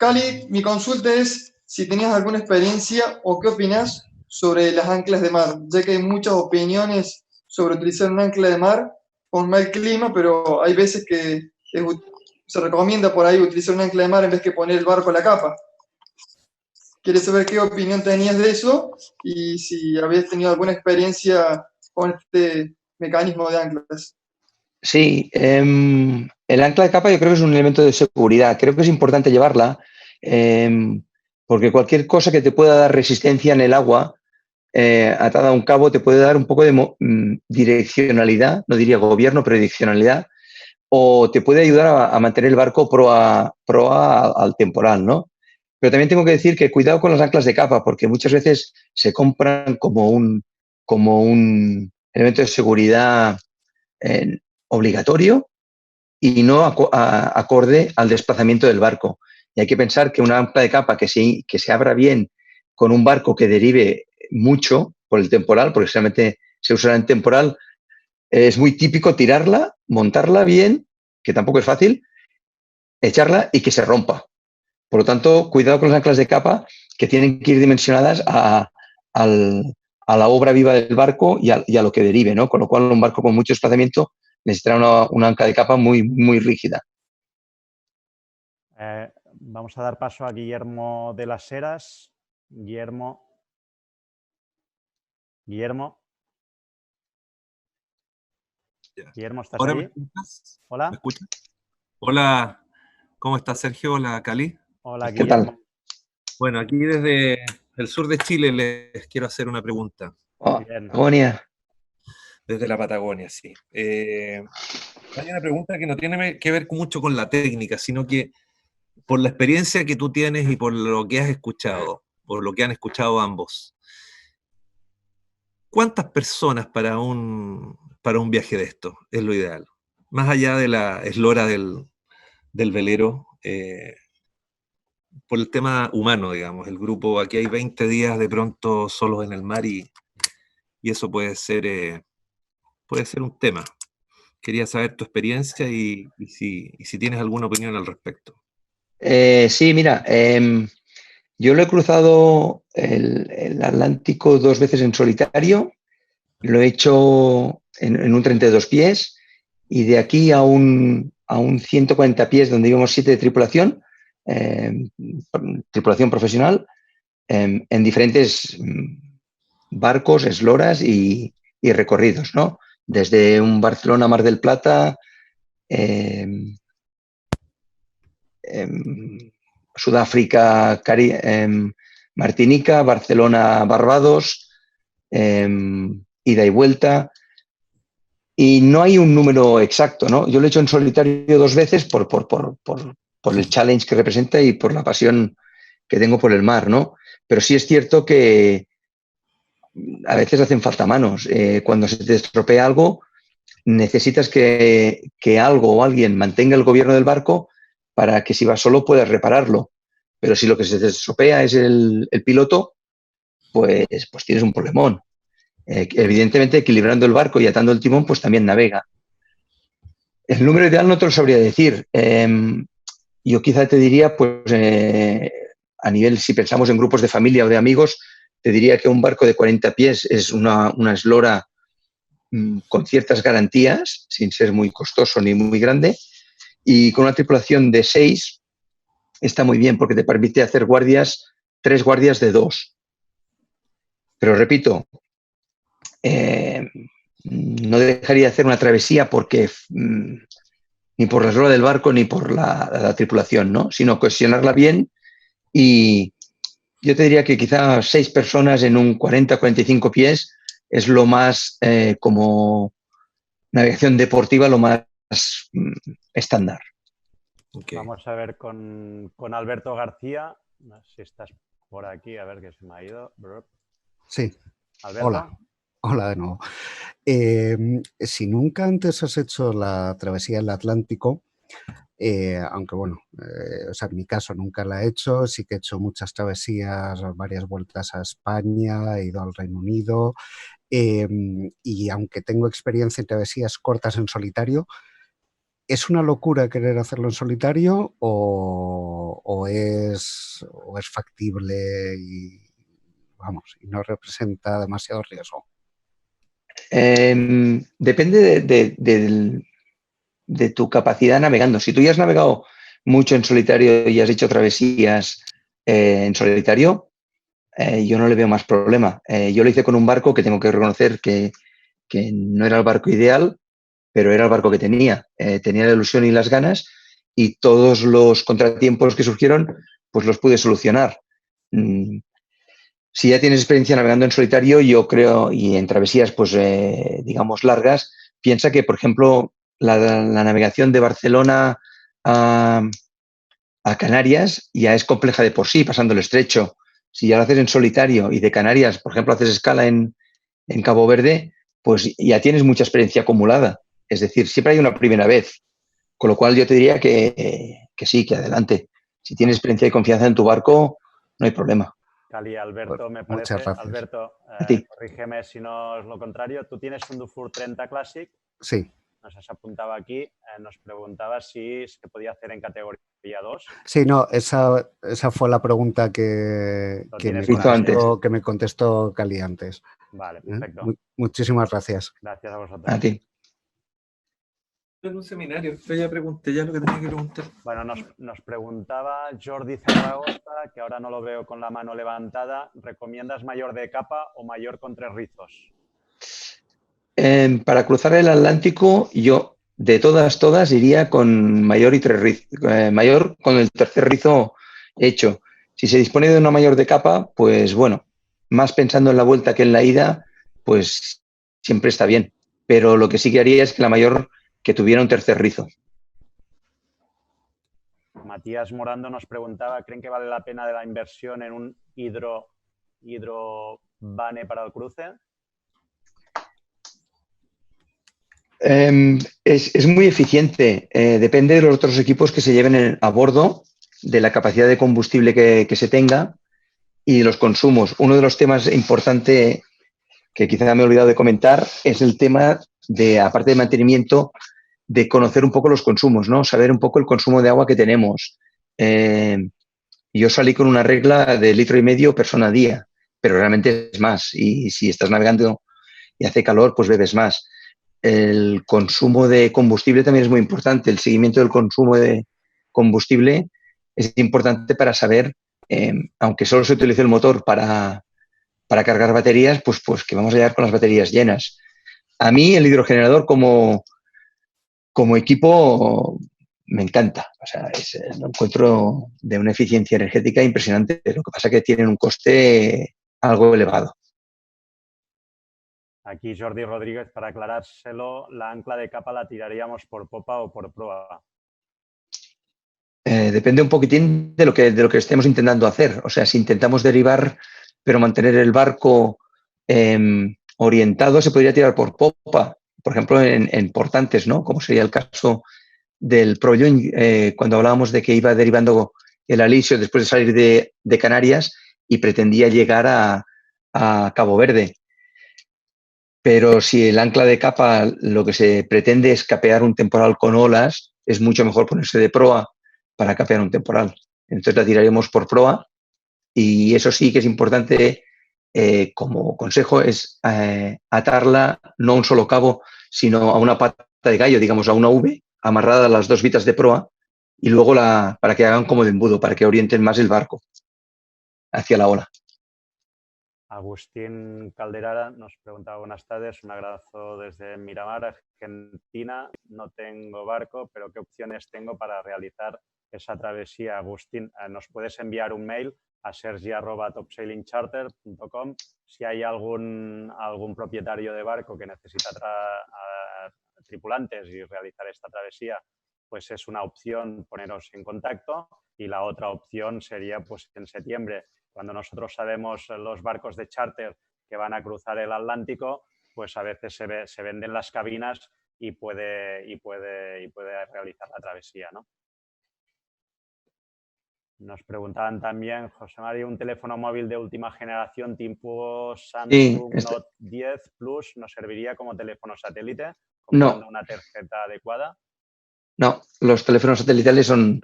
Cali, mi consulta es si tenías alguna experiencia o qué opinas sobre las anclas de mar, ya que hay muchas opiniones sobre utilizar un ancla de mar con mal clima, pero hay veces que se recomienda por ahí utilizar un ancla de mar en vez que poner el barco a la capa. Quieres saber qué opinión tenías de eso y si habías tenido alguna experiencia con este mecanismo de anclas. Sí, el ancla de capa yo creo que es un elemento de seguridad. Creo que es importante llevarla porque cualquier cosa que te pueda dar resistencia en el agua atada a un cabo te puede dar un poco de direccionalidad, no diría gobierno, pero direccionalidad, o te puede ayudar a mantener el barco proa al temporal, ¿no? Pero también tengo que decir que cuidado con las anclas de capa, porque muchas veces se compran como un elemento de seguridad obligatorio y no acorde al desplazamiento del barco. Y hay que pensar que una ancla de capa que se abra bien con un barco que derive mucho por el temporal, porque solamente se usará en temporal, es muy típico tirarla, montarla bien, que tampoco es fácil, echarla y que se rompa. Por lo tanto, cuidado con las anclas de capa que tienen que ir dimensionadas a la obra viva del barco y a lo que derive, ¿no? Con lo cual, un barco con mucho desplazamiento necesitará una ancla de capa muy, muy rígida. Vamos a dar paso a Guillermo de las Heras. Guillermo. Guillermo, ¿estás ¿Ahora ahí? me escuchas? Hola. ¿Me escuchas? Hola, ¿cómo estás, Sergio? Hola, Cali. Hola, ¿Qué tal? Guillermo. Bueno, aquí desde el sur de Chile les quiero hacer una pregunta. Oh, Patagonia. Desde la Patagonia, sí. Hay una pregunta que no tiene que ver mucho con la técnica, sino que por la experiencia que tú tienes y por lo que has escuchado, por lo que han escuchado ambos. ¿Cuántas personas para un viaje de esto es lo ideal? Más allá de la eslora del velero, por el tema humano, digamos, el grupo, aquí hay 20 días de pronto solos en el mar y eso puede ser un tema. Quería saber tu experiencia y si tienes alguna opinión al respecto. Sí, mira, yo lo he cruzado el Atlántico 2 veces en solitario, lo he hecho en un 32 pies y de aquí a un 140 pies donde íbamos 7 de tripulación, tripulación profesional, en diferentes barcos, esloras y recorridos, ¿no? Desde un Barcelona Mar del Plata, Sudáfrica, Martinica, Barcelona, Barbados, ida y vuelta. Y no hay un número exacto, ¿no? Yo lo he hecho en solitario 2 veces por el challenge que representa y por la pasión que tengo por el mar, ¿no? Pero sí es cierto que a veces hacen falta manos. Cuando se te estropea algo, necesitas que algo o alguien mantenga el gobierno del barco para que si vas solo puedas repararlo. Pero si lo que se te estropea es el piloto, pues tienes un problemón. Evidentemente, equilibrando el barco y atando el timón, pues también navega. El número ideal no te lo sabría decir. Yo quizá te diría, pues a nivel, si pensamos en grupos de familia o de amigos, te diría que un barco de 40 pies es una eslora con ciertas garantías, sin ser muy costoso ni muy grande, y con una tripulación de 6 está muy bien porque te permite hacer 3 guardias de 2. Pero repito, no dejaría de hacer una travesía porque ni por la eslora del barco ni por la tripulación, ¿no? Sino cohesionarla bien y yo te diría que quizá 6 personas en un 40-45 pies es lo más como navegación deportiva, lo más estándar. Okay. Vamos a ver con Alberto García, no sé si estás por aquí, a ver que se me ha ido. Sí. Alberto. Hola. Hola de nuevo. Si nunca antes has hecho la travesía del Atlántico, aunque bueno, o sea, en mi caso nunca la he hecho, sí que he hecho muchas travesías, varias vueltas a España, he ido al Reino Unido, y aunque tengo experiencia en travesías cortas en solitario, ¿es una locura querer hacerlo en solitario o o es factible y, vamos, y no representa demasiado riesgo? Depende de tu capacidad navegando. Si tú ya has navegado mucho en solitario y has hecho travesías en solitario, yo no le veo más problema. Yo lo hice con un barco que tengo que reconocer que no era el barco ideal, pero era el barco que tenía. Tenía la ilusión y las ganas y todos los contratiempos que surgieron, pues los pude solucionar. Si ya tienes experiencia navegando en solitario, yo creo, y en travesías, pues digamos, largas, piensa que, por ejemplo, la navegación de Barcelona a Canarias ya es compleja de por sí, pasando el estrecho. Si ya lo haces en solitario y de Canarias, por ejemplo, haces escala en Cabo Verde, pues ya tienes mucha experiencia acumulada. Es decir, siempre hay una primera vez. Con lo cual yo te diría que sí, que adelante. Si tienes experiencia y confianza en tu barco, no hay problema. Cali, Alberto, me Muchas parece. gracias. Alberto, A ti. corrígeme si no es lo contrario. Tú tienes un Dufour 30 Classic. Sí. Nos has apuntado aquí. Nos preguntaba si se podía hacer en categoría 2. Sí, no, esa fue la pregunta que me contestó Cali antes. Vale, perfecto. Muchísimas gracias. Gracias a vosotros. A ti. En un seminario, yo ya pregunté ya lo que tenía que preguntar. Bueno, nos preguntaba Jordi Zaragoza, que ahora no lo veo con la mano levantada. ¿Recomiendas mayor de capa o mayor con 3 rizos? Para cruzar el Atlántico, yo de todas iría con mayor y 3 rizos. Mayor con el tercer rizo hecho. Si se dispone de una mayor de capa, pues bueno, más pensando en la vuelta que en la ida, pues siempre está bien. Pero lo que sí que haría es que la mayor que tuviera un tercer rizo. Matías Morando nos preguntaba, ¿creen que vale la pena de la inversión en un hidrovane para el cruce? Es muy eficiente. Depende de los otros equipos que se lleven a bordo, de la capacidad de combustible que se tenga y los consumos. Uno de los temas importantes que quizá me he olvidado de comentar es el tema de, aparte de mantenimiento, de conocer un poco los consumos, ¿no? Saber un poco el consumo de agua que tenemos. Yo salí con una regla de 1,5 litros persona a día, pero realmente es más. Y si estás navegando y hace calor, pues bebes más. El consumo de combustible también es muy importante. El seguimiento del consumo de combustible es importante para saber, aunque solo se utilice el motor para cargar baterías, pues que vamos a llegar con las baterías llenas. A mí el hidrogenerador como equipo me encanta. O sea, lo encuentro de una eficiencia energética impresionante. Lo que pasa es que tienen un coste algo elevado. Aquí Jordi Rodríguez, para aclarárselo, ¿la ancla de capa la tiraríamos por popa o por proa? Depende un poquitín de lo que estemos intentando hacer. O sea, si intentamos derivar pero mantener el barco orientado, se podría tirar por popa. Por ejemplo, en portantes, ¿no? Como sería el caso del Proyun, cuando hablábamos de que iba derivando el Alisio después de salir de Canarias y pretendía llegar a Cabo Verde. Pero si el ancla de capa lo que se pretende es capear un temporal con olas, es mucho mejor ponerse de proa para capear un temporal. Entonces la tiraríamos por proa y eso sí que es importante, como consejo, es atarla no a un solo cabo, sino a una pata de gallo, digamos a una V, amarrada a las 2 vitas de proa y luego para que hagan como de embudo, para que orienten más el barco hacia la ola. Agustín Calderara nos preguntaba, buenas tardes, un abrazo desde Miramar, Argentina. No tengo barco, pero ¿qué opciones tengo para realizar esa travesía? Agustín, nos puedes enviar un mail a sergi@topsailingcharter.com si hay algún propietario de barco que necesita tripulantes y realizar esta travesía, pues es una opción poneros en contacto. Y la otra opción sería pues en septiembre, cuando nosotros sabemos los barcos de charter que van a cruzar el Atlántico, pues a veces se venden las cabinas y puede realizar la travesía, ¿no? Nos preguntaban también, José María, un teléfono móvil de última generación tipo Samsung Note 10 Plus nos serviría como teléfono satélite, comprando una tarjeta adecuada. No, los teléfonos satelitales son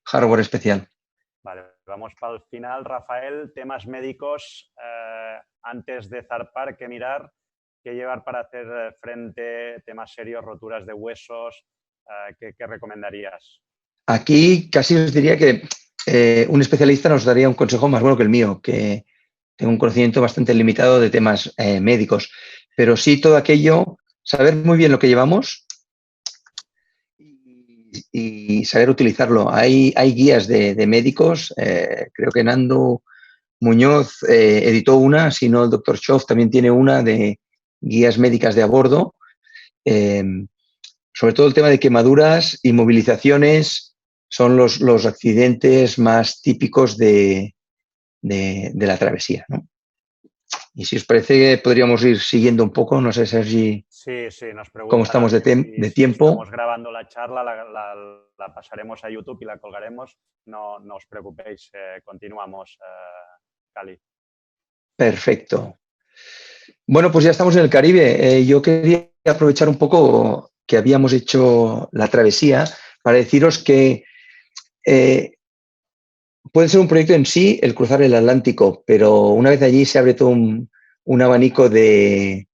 hardware especial. vamos para el final. Rafael, temas médicos, antes de zarpar, ¿qué mirar? ¿Qué llevar para hacer frente? Temas serios, roturas de huesos, ¿qué recomendarías? Aquí casi os diría que un especialista nos daría un consejo más bueno que el mío, que tengo un conocimiento bastante limitado de temas médicos, pero sí todo aquello, saber muy bien lo que llevamos y saber utilizarlo. Hay guías de médicos, creo que Nando Muñoz editó una, si no el doctor Schoff también tiene una de guías médicas de a bordo, sobre todo el tema de quemaduras, inmovilizaciones, son los accidentes más típicos de la travesía, ¿no? Y si os parece, podríamos ir siguiendo un poco, no sé, Sergi, sí, nos preguntan cómo estamos de tiempo. Si estamos grabando la charla, la pasaremos a YouTube y la colgaremos. No os preocupéis, continuamos, Cali. Perfecto. Bueno, pues ya estamos en el Caribe. Yo quería aprovechar un poco que habíamos hecho la travesía para deciros que puede ser un proyecto en sí el cruzar el Atlántico, pero una vez allí se abre todo un abanico de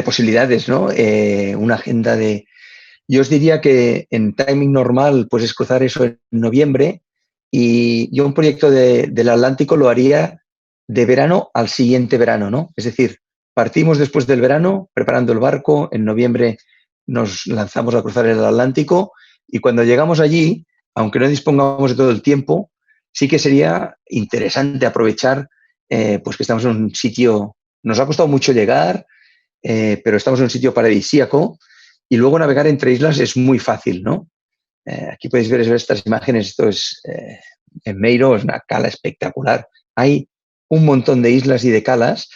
posibilidades, ¿no? Una agenda de... Yo os diría que en timing normal pues es cruzar eso en noviembre y yo un proyecto del Atlántico lo haría de verano al siguiente verano, ¿no? Es decir, partimos después del verano preparando el barco, en noviembre nos lanzamos a cruzar el Atlántico y cuando llegamos allí, aunque no dispongamos de todo el tiempo, sí que sería interesante aprovechar pues que estamos en un sitio, nos ha costado mucho llegar, pero estamos en un sitio paradisíaco y luego navegar entre islas es muy fácil, ¿no? Aquí podéis ver estas imágenes, esto es en Meiro, es una cala espectacular. Hay un montón de islas y de calas,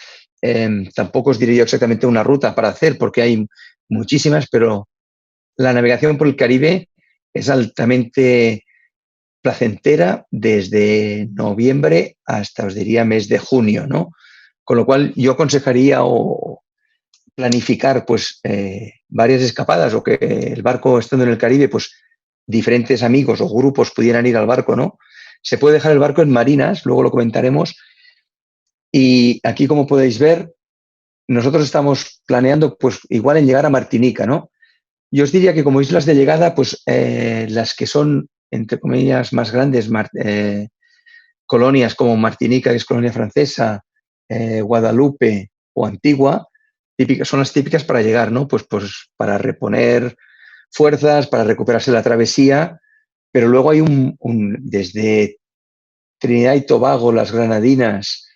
tampoco os diré yo exactamente una ruta para hacer porque hay muchísimas, pero la navegación por el Caribe es altamente placentera desde noviembre hasta, os diría, mes de junio, ¿no? Con lo cual yo aconsejaría planificar pues varias escapadas o que el barco estando en el Caribe pues diferentes amigos o grupos pudieran ir al barco, ¿no? Se puede dejar el barco en marinas, luego lo comentaremos, y aquí como podéis ver nosotros estamos planeando pues igual en llegar a Martinica, ¿no? Yo os diría que como islas de llegada pues las que son entre comillas más grandes colonias como Martinica, que es colonia francesa, Guadalupe o Antigua, son las típicas para llegar, ¿no? Pues para reponer fuerzas, para recuperarse la travesía, pero luego hay desde Trinidad y Tobago, las Granadinas,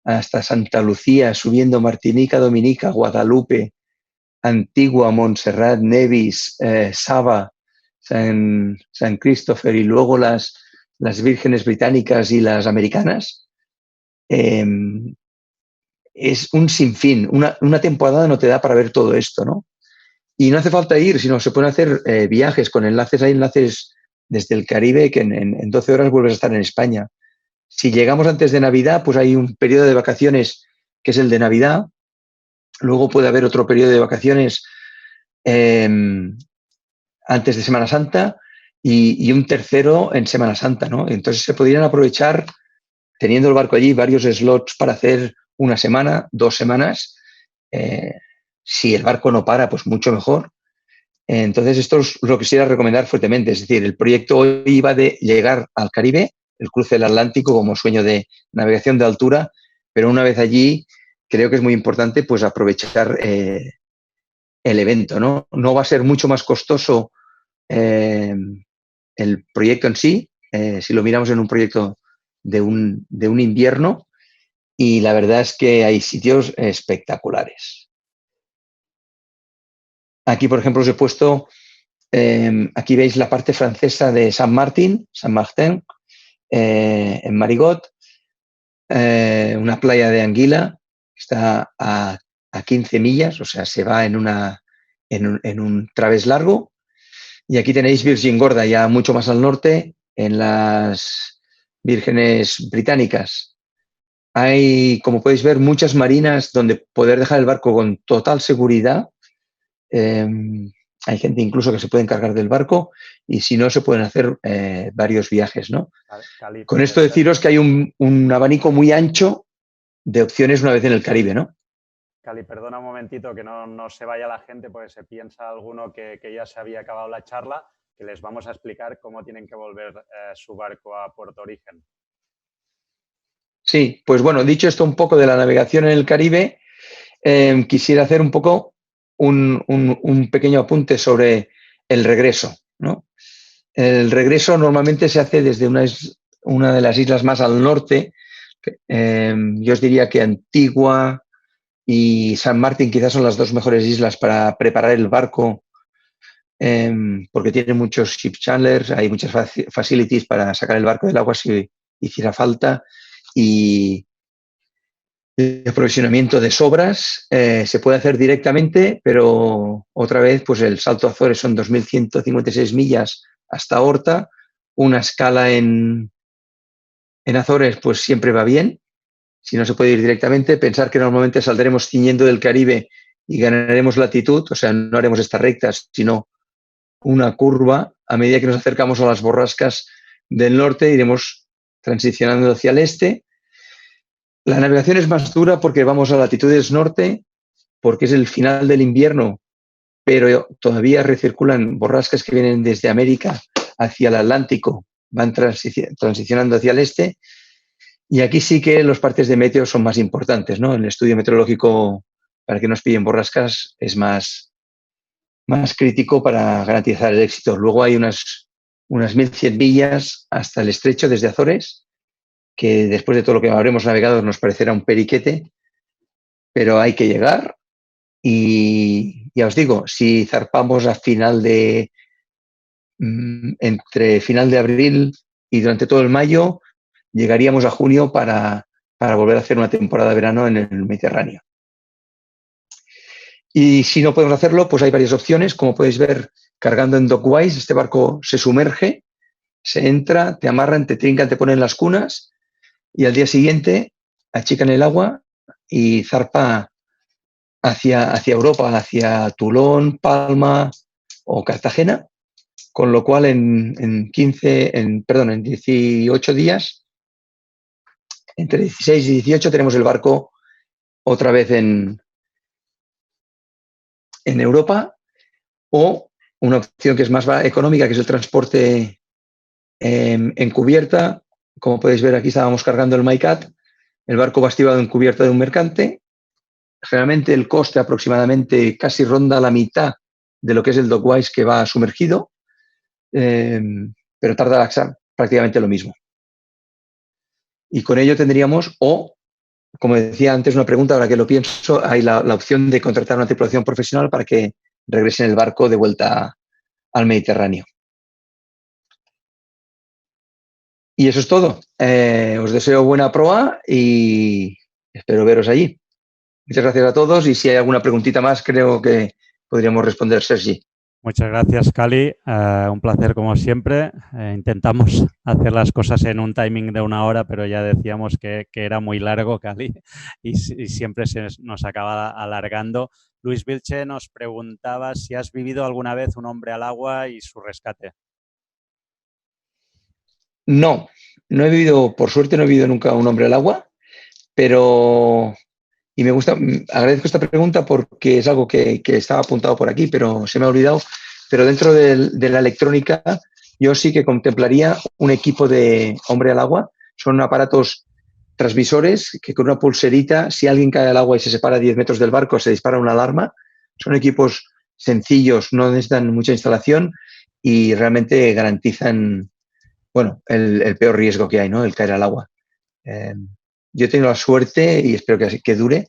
hasta Santa Lucía, subiendo Martinica, Dominica, Guadalupe, Antigua, Montserrat, Nevis, Saba, San Christopher y luego las vírgenes británicas y las americanas. Es un sinfín. Una temporada no te da para ver todo esto, ¿no? Y no hace falta ir, sino se pueden hacer viajes con enlaces. Hay enlaces desde el Caribe que en 12 horas vuelves a estar en España. Si llegamos antes de Navidad, pues hay un periodo de vacaciones que es el de Navidad. Luego puede haber otro periodo de vacaciones antes de Semana Santa y un tercero en Semana Santa, ¿no? Entonces se podrían aprovechar, teniendo el barco allí, varios slots para hacer una semana, 2 semanas. Si el barco no para, pues mucho mejor. Entonces esto es lo que quisiera recomendar fuertemente. Es decir, el proyecto hoy iba de llegar al Caribe, el cruce del Atlántico como sueño de navegación de altura, pero una vez allí creo que es muy importante pues aprovechar el evento, ¿no? No va a ser mucho más costoso el proyecto en sí, si lo miramos en un proyecto de un invierno, y la verdad es que hay sitios espectaculares. Aquí, por ejemplo, os he puesto, aquí veis la parte francesa de Saint-Martin, en Marigot, una playa de Anguila, está a 15 millas, o sea, se va en un través largo. Y aquí tenéis Virgin Gorda, ya mucho más al norte, en las Vírgenes Británicas. Hay, como podéis ver, muchas marinas donde poder dejar el barco con total seguridad. Hay gente incluso que se puede encargar del barco y si no, se pueden hacer varios viajes, ¿no? Cali, Con esto deciros que hay un abanico muy ancho de opciones una vez en el Caribe, ¿no? Cali, perdona un momentito que no se vaya la gente porque se piensa alguno que ya se había acabado la charla, que les vamos a explicar cómo tienen que volver su barco a Puerto Origen. Sí, pues bueno, dicho esto un poco de la navegación en el Caribe, quisiera hacer un poco un pequeño apunte sobre el regreso, ¿no? El regreso normalmente se hace desde una de las islas más al norte. Yo os diría que Antigua y San Martín quizás son las dos mejores islas para preparar el barco, porque tienen muchos ship chandlers, hay muchas facilities para sacar el barco del agua si hiciera falta y el aprovisionamiento de sobras se puede hacer directamente, pero otra vez pues el salto a Azores son 2.156 millas hasta Horta, una escala en Azores pues siempre va bien, si no se puede ir directamente, pensar que normalmente saldremos ciñendo del Caribe y ganaremos latitud, o sea, no haremos estas rectas, sino una curva, a medida que nos acercamos a las borrascas del norte, iremos transicionando hacia el este. La navegación es más dura porque vamos a latitudes norte, porque es el final del invierno, pero todavía recirculan borrascas que vienen desde América hacia el Atlántico, van transicionando hacia el este, y aquí sí que los partes de meteo son más importantes, ¿no? El estudio meteorológico, para que nos pillen borrascas, es más crítico para garantizar el éxito. Luego hay unas 1.100 millas hasta el estrecho desde Azores, que después de todo lo que habremos navegado nos parecerá un periquete, pero hay que llegar y ya os digo, si zarpamos a entre final de abril y durante todo el mayo, llegaríamos a junio para volver a hacer una temporada de verano en el Mediterráneo. Y si no podemos hacerlo, pues hay varias opciones. Como podéis ver, cargando en Dockwise, este barco se sumerge, se entra, te amarran, te trincan, te ponen las cunas y al día siguiente achican el agua y zarpa hacia Europa, hacia Toulon, Palma o Cartagena, con lo cual en 18 días, entre 16 y 18, tenemos el barco otra vez en Europa, o una opción que es más económica, que es el transporte en cubierta. Como podéis ver, aquí estábamos cargando el MyCat, el barco va estivado en cubierta de un mercante. Generalmente el coste aproximadamente casi ronda la mitad de lo que es el Dockwise que va sumergido, pero tarda prácticamente lo mismo. Y con ello tendríamos, o, como decía antes, una pregunta, ahora que lo pienso, hay la opción de contratar una tripulación profesional para que regresen el barco de vuelta al Mediterráneo. Y eso es todo. Os deseo buena proa y espero veros allí. Muchas gracias a todos y si hay alguna preguntita más, creo que podríamos responder, Sergi. Muchas gracias, Cali. Un placer como siempre. Intentamos hacer las cosas en un timing de 1 hora, pero ya decíamos que era muy largo, Cali, y siempre se nos acaba alargando. Luis Vilche nos preguntaba si has vivido alguna vez un hombre al agua y su rescate. No he vivido, por suerte no he vivido nunca un hombre al agua, pero... Y agradezco esta pregunta porque es algo que estaba apuntado por aquí, pero se me ha olvidado. Pero dentro de la electrónica, yo sí que contemplaría un equipo de hombre al agua. Son aparatos transmisores que con una pulserita, si alguien cae al agua y se separa 10 metros del barco, se dispara una alarma. Son equipos sencillos, no necesitan mucha instalación y realmente garantizan, bueno, el peor riesgo que hay, ¿no? El caer al agua. Yo he tenido la suerte, y espero que dure,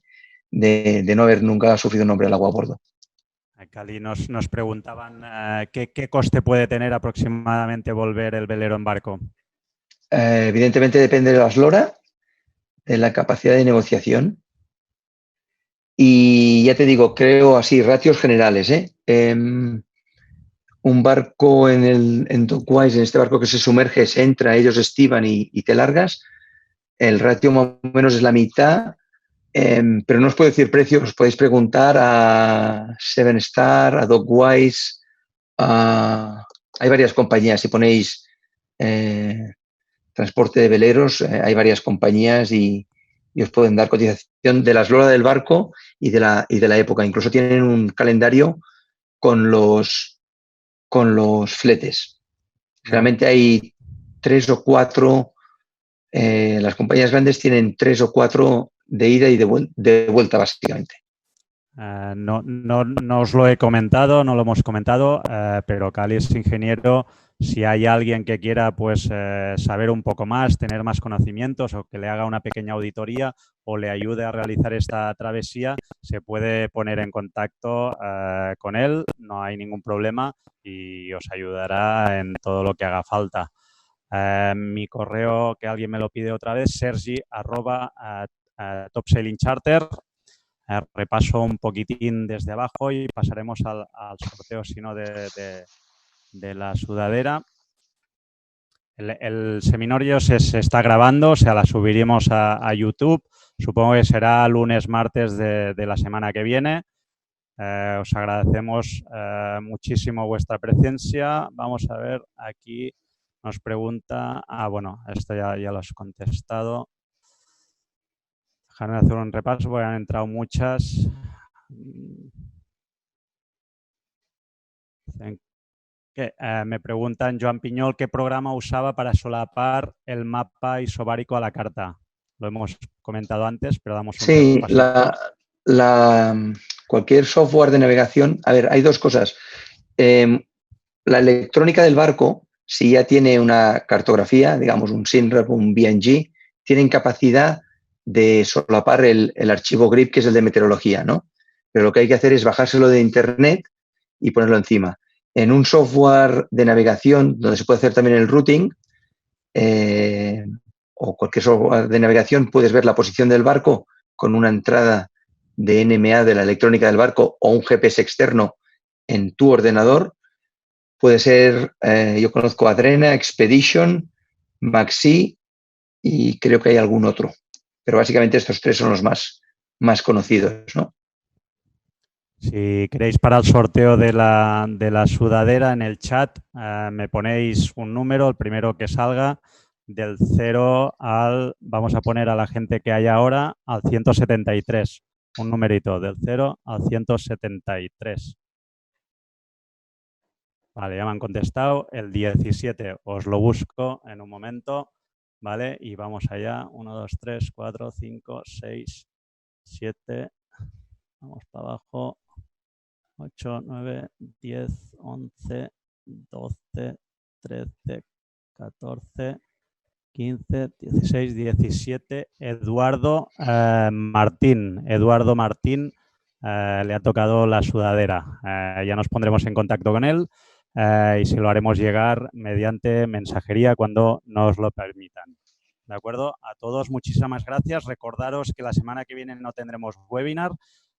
de no haber nunca sufrido un hombre al agua a bordo. Cali, nos preguntaban ¿qué coste puede tener aproximadamente volver el velero en barco? Evidentemente depende de la eslora, de la capacidad de negociación. Y ya te digo, creo así, ratios generales. Un barco en Dockwise, en este barco que se sumerge, se entra, ellos estiban y te largas. El ratio más o menos es la mitad, pero no os puedo decir precios, os podéis preguntar a Seven Star, a Dockwise, hay varias compañías. Si ponéis transporte de veleros, hay varias compañías y os pueden dar cotización de la eslora del barco y de la época. Incluso tienen un calendario con los fletes. Realmente hay 3 o 4, las compañías grandes tienen 3 o 4 de ida y de vuelta, básicamente. No os lo he comentado, no lo hemos comentado, pero Cali es ingeniero. Si hay alguien que quiera pues, saber un poco más, tener más conocimientos o que le haga una pequeña auditoría o le ayude a realizar esta travesía, se puede poner en contacto con él, no hay ningún problema y os ayudará en todo lo que haga falta. Mi correo, que alguien me lo pide otra vez, sergi@topsailingcharter. Repaso un poquitín desde abajo y pasaremos al sorteo, si no, de la sudadera. El seminario se está grabando, o sea, la subiremos a YouTube. Supongo que será lunes, martes de la semana que viene. Os agradecemos muchísimo vuestra presencia. Vamos a ver, aquí nos pregunta... bueno, esto ya lo has contestado. Déjame hacer un repaso porque han entrado muchas. Me preguntan, Joan Piñol, ¿qué programa usaba para solapar el mapa isobárico a la carta? Lo hemos comentado antes, pero damos un repaso. Cualquier software de navegación, a ver, hay dos cosas. La electrónica del barco, si ya tiene una cartografía, digamos un SINREP o un BNG, tienen capacidad de solapar el archivo GRIP, que es el de meteorología, ¿no? Pero lo que hay que hacer es bajárselo de internet y ponerlo encima. En un software de navegación, donde se puede hacer también el routing, o cualquier software de navegación, puedes ver la posición del barco con una entrada de NMA de la electrónica del barco o un GPS externo en tu ordenador. Puede ser, yo conozco Adrena, Expedition, Maxi y creo que hay algún otro. Pero básicamente estos tres son los más conocidos, ¿no? Si queréis para el sorteo de la sudadera en el chat, me ponéis un número, el primero que salga, del 0 al, vamos a poner a la gente que hay ahora, al 173. Un numerito, del 0 al 173. Vale, ya me han contestado. El 17 os lo busco en un momento. Vale, y vamos allá. 1, 2, 3, 4, 5, 6, 7. Vamos para abajo. 8, 9, 10, 11, 12, 13, 14, 15, 16, 17. Eduardo Martín. Eduardo Martín le ha tocado la sudadera. Ya nos pondremos en contacto con él y se lo haremos llegar mediante mensajería cuando nos lo permitan. ¿De acuerdo? A todos, muchísimas gracias. Recordaros que la semana que viene no tendremos webinar.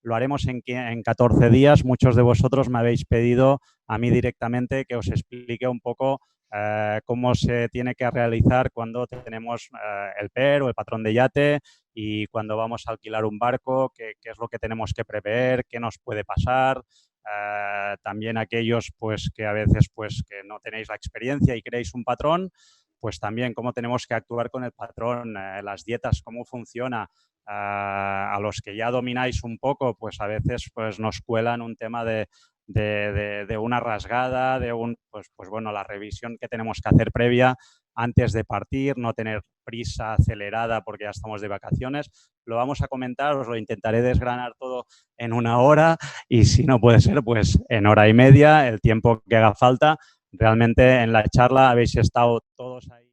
Lo haremos en 14 días. Muchos de vosotros me habéis pedido a mí directamente que os explique un poco cómo se tiene que realizar cuando tenemos el PER o el patrón de yate y cuando vamos a alquilar un barco, qué es lo que tenemos que prever, qué nos puede pasar. También aquellos pues, que a veces pues, que no tenéis la experiencia y queréis un patrón, pues también cómo tenemos que actuar con el patrón, las dietas, cómo funciona. A los que ya domináis un poco, pues a veces pues, nos cuelan un tema de una rasgada, de pues bueno, la revisión que tenemos que hacer previa antes de partir, no tener prisa acelerada porque ya estamos de vacaciones. Lo vamos a comentar, os lo intentaré desgranar todo en 1 hora y si no puede ser, pues en 1 hora y media, el tiempo que haga falta. Realmente en la charla habéis estado todos ahí.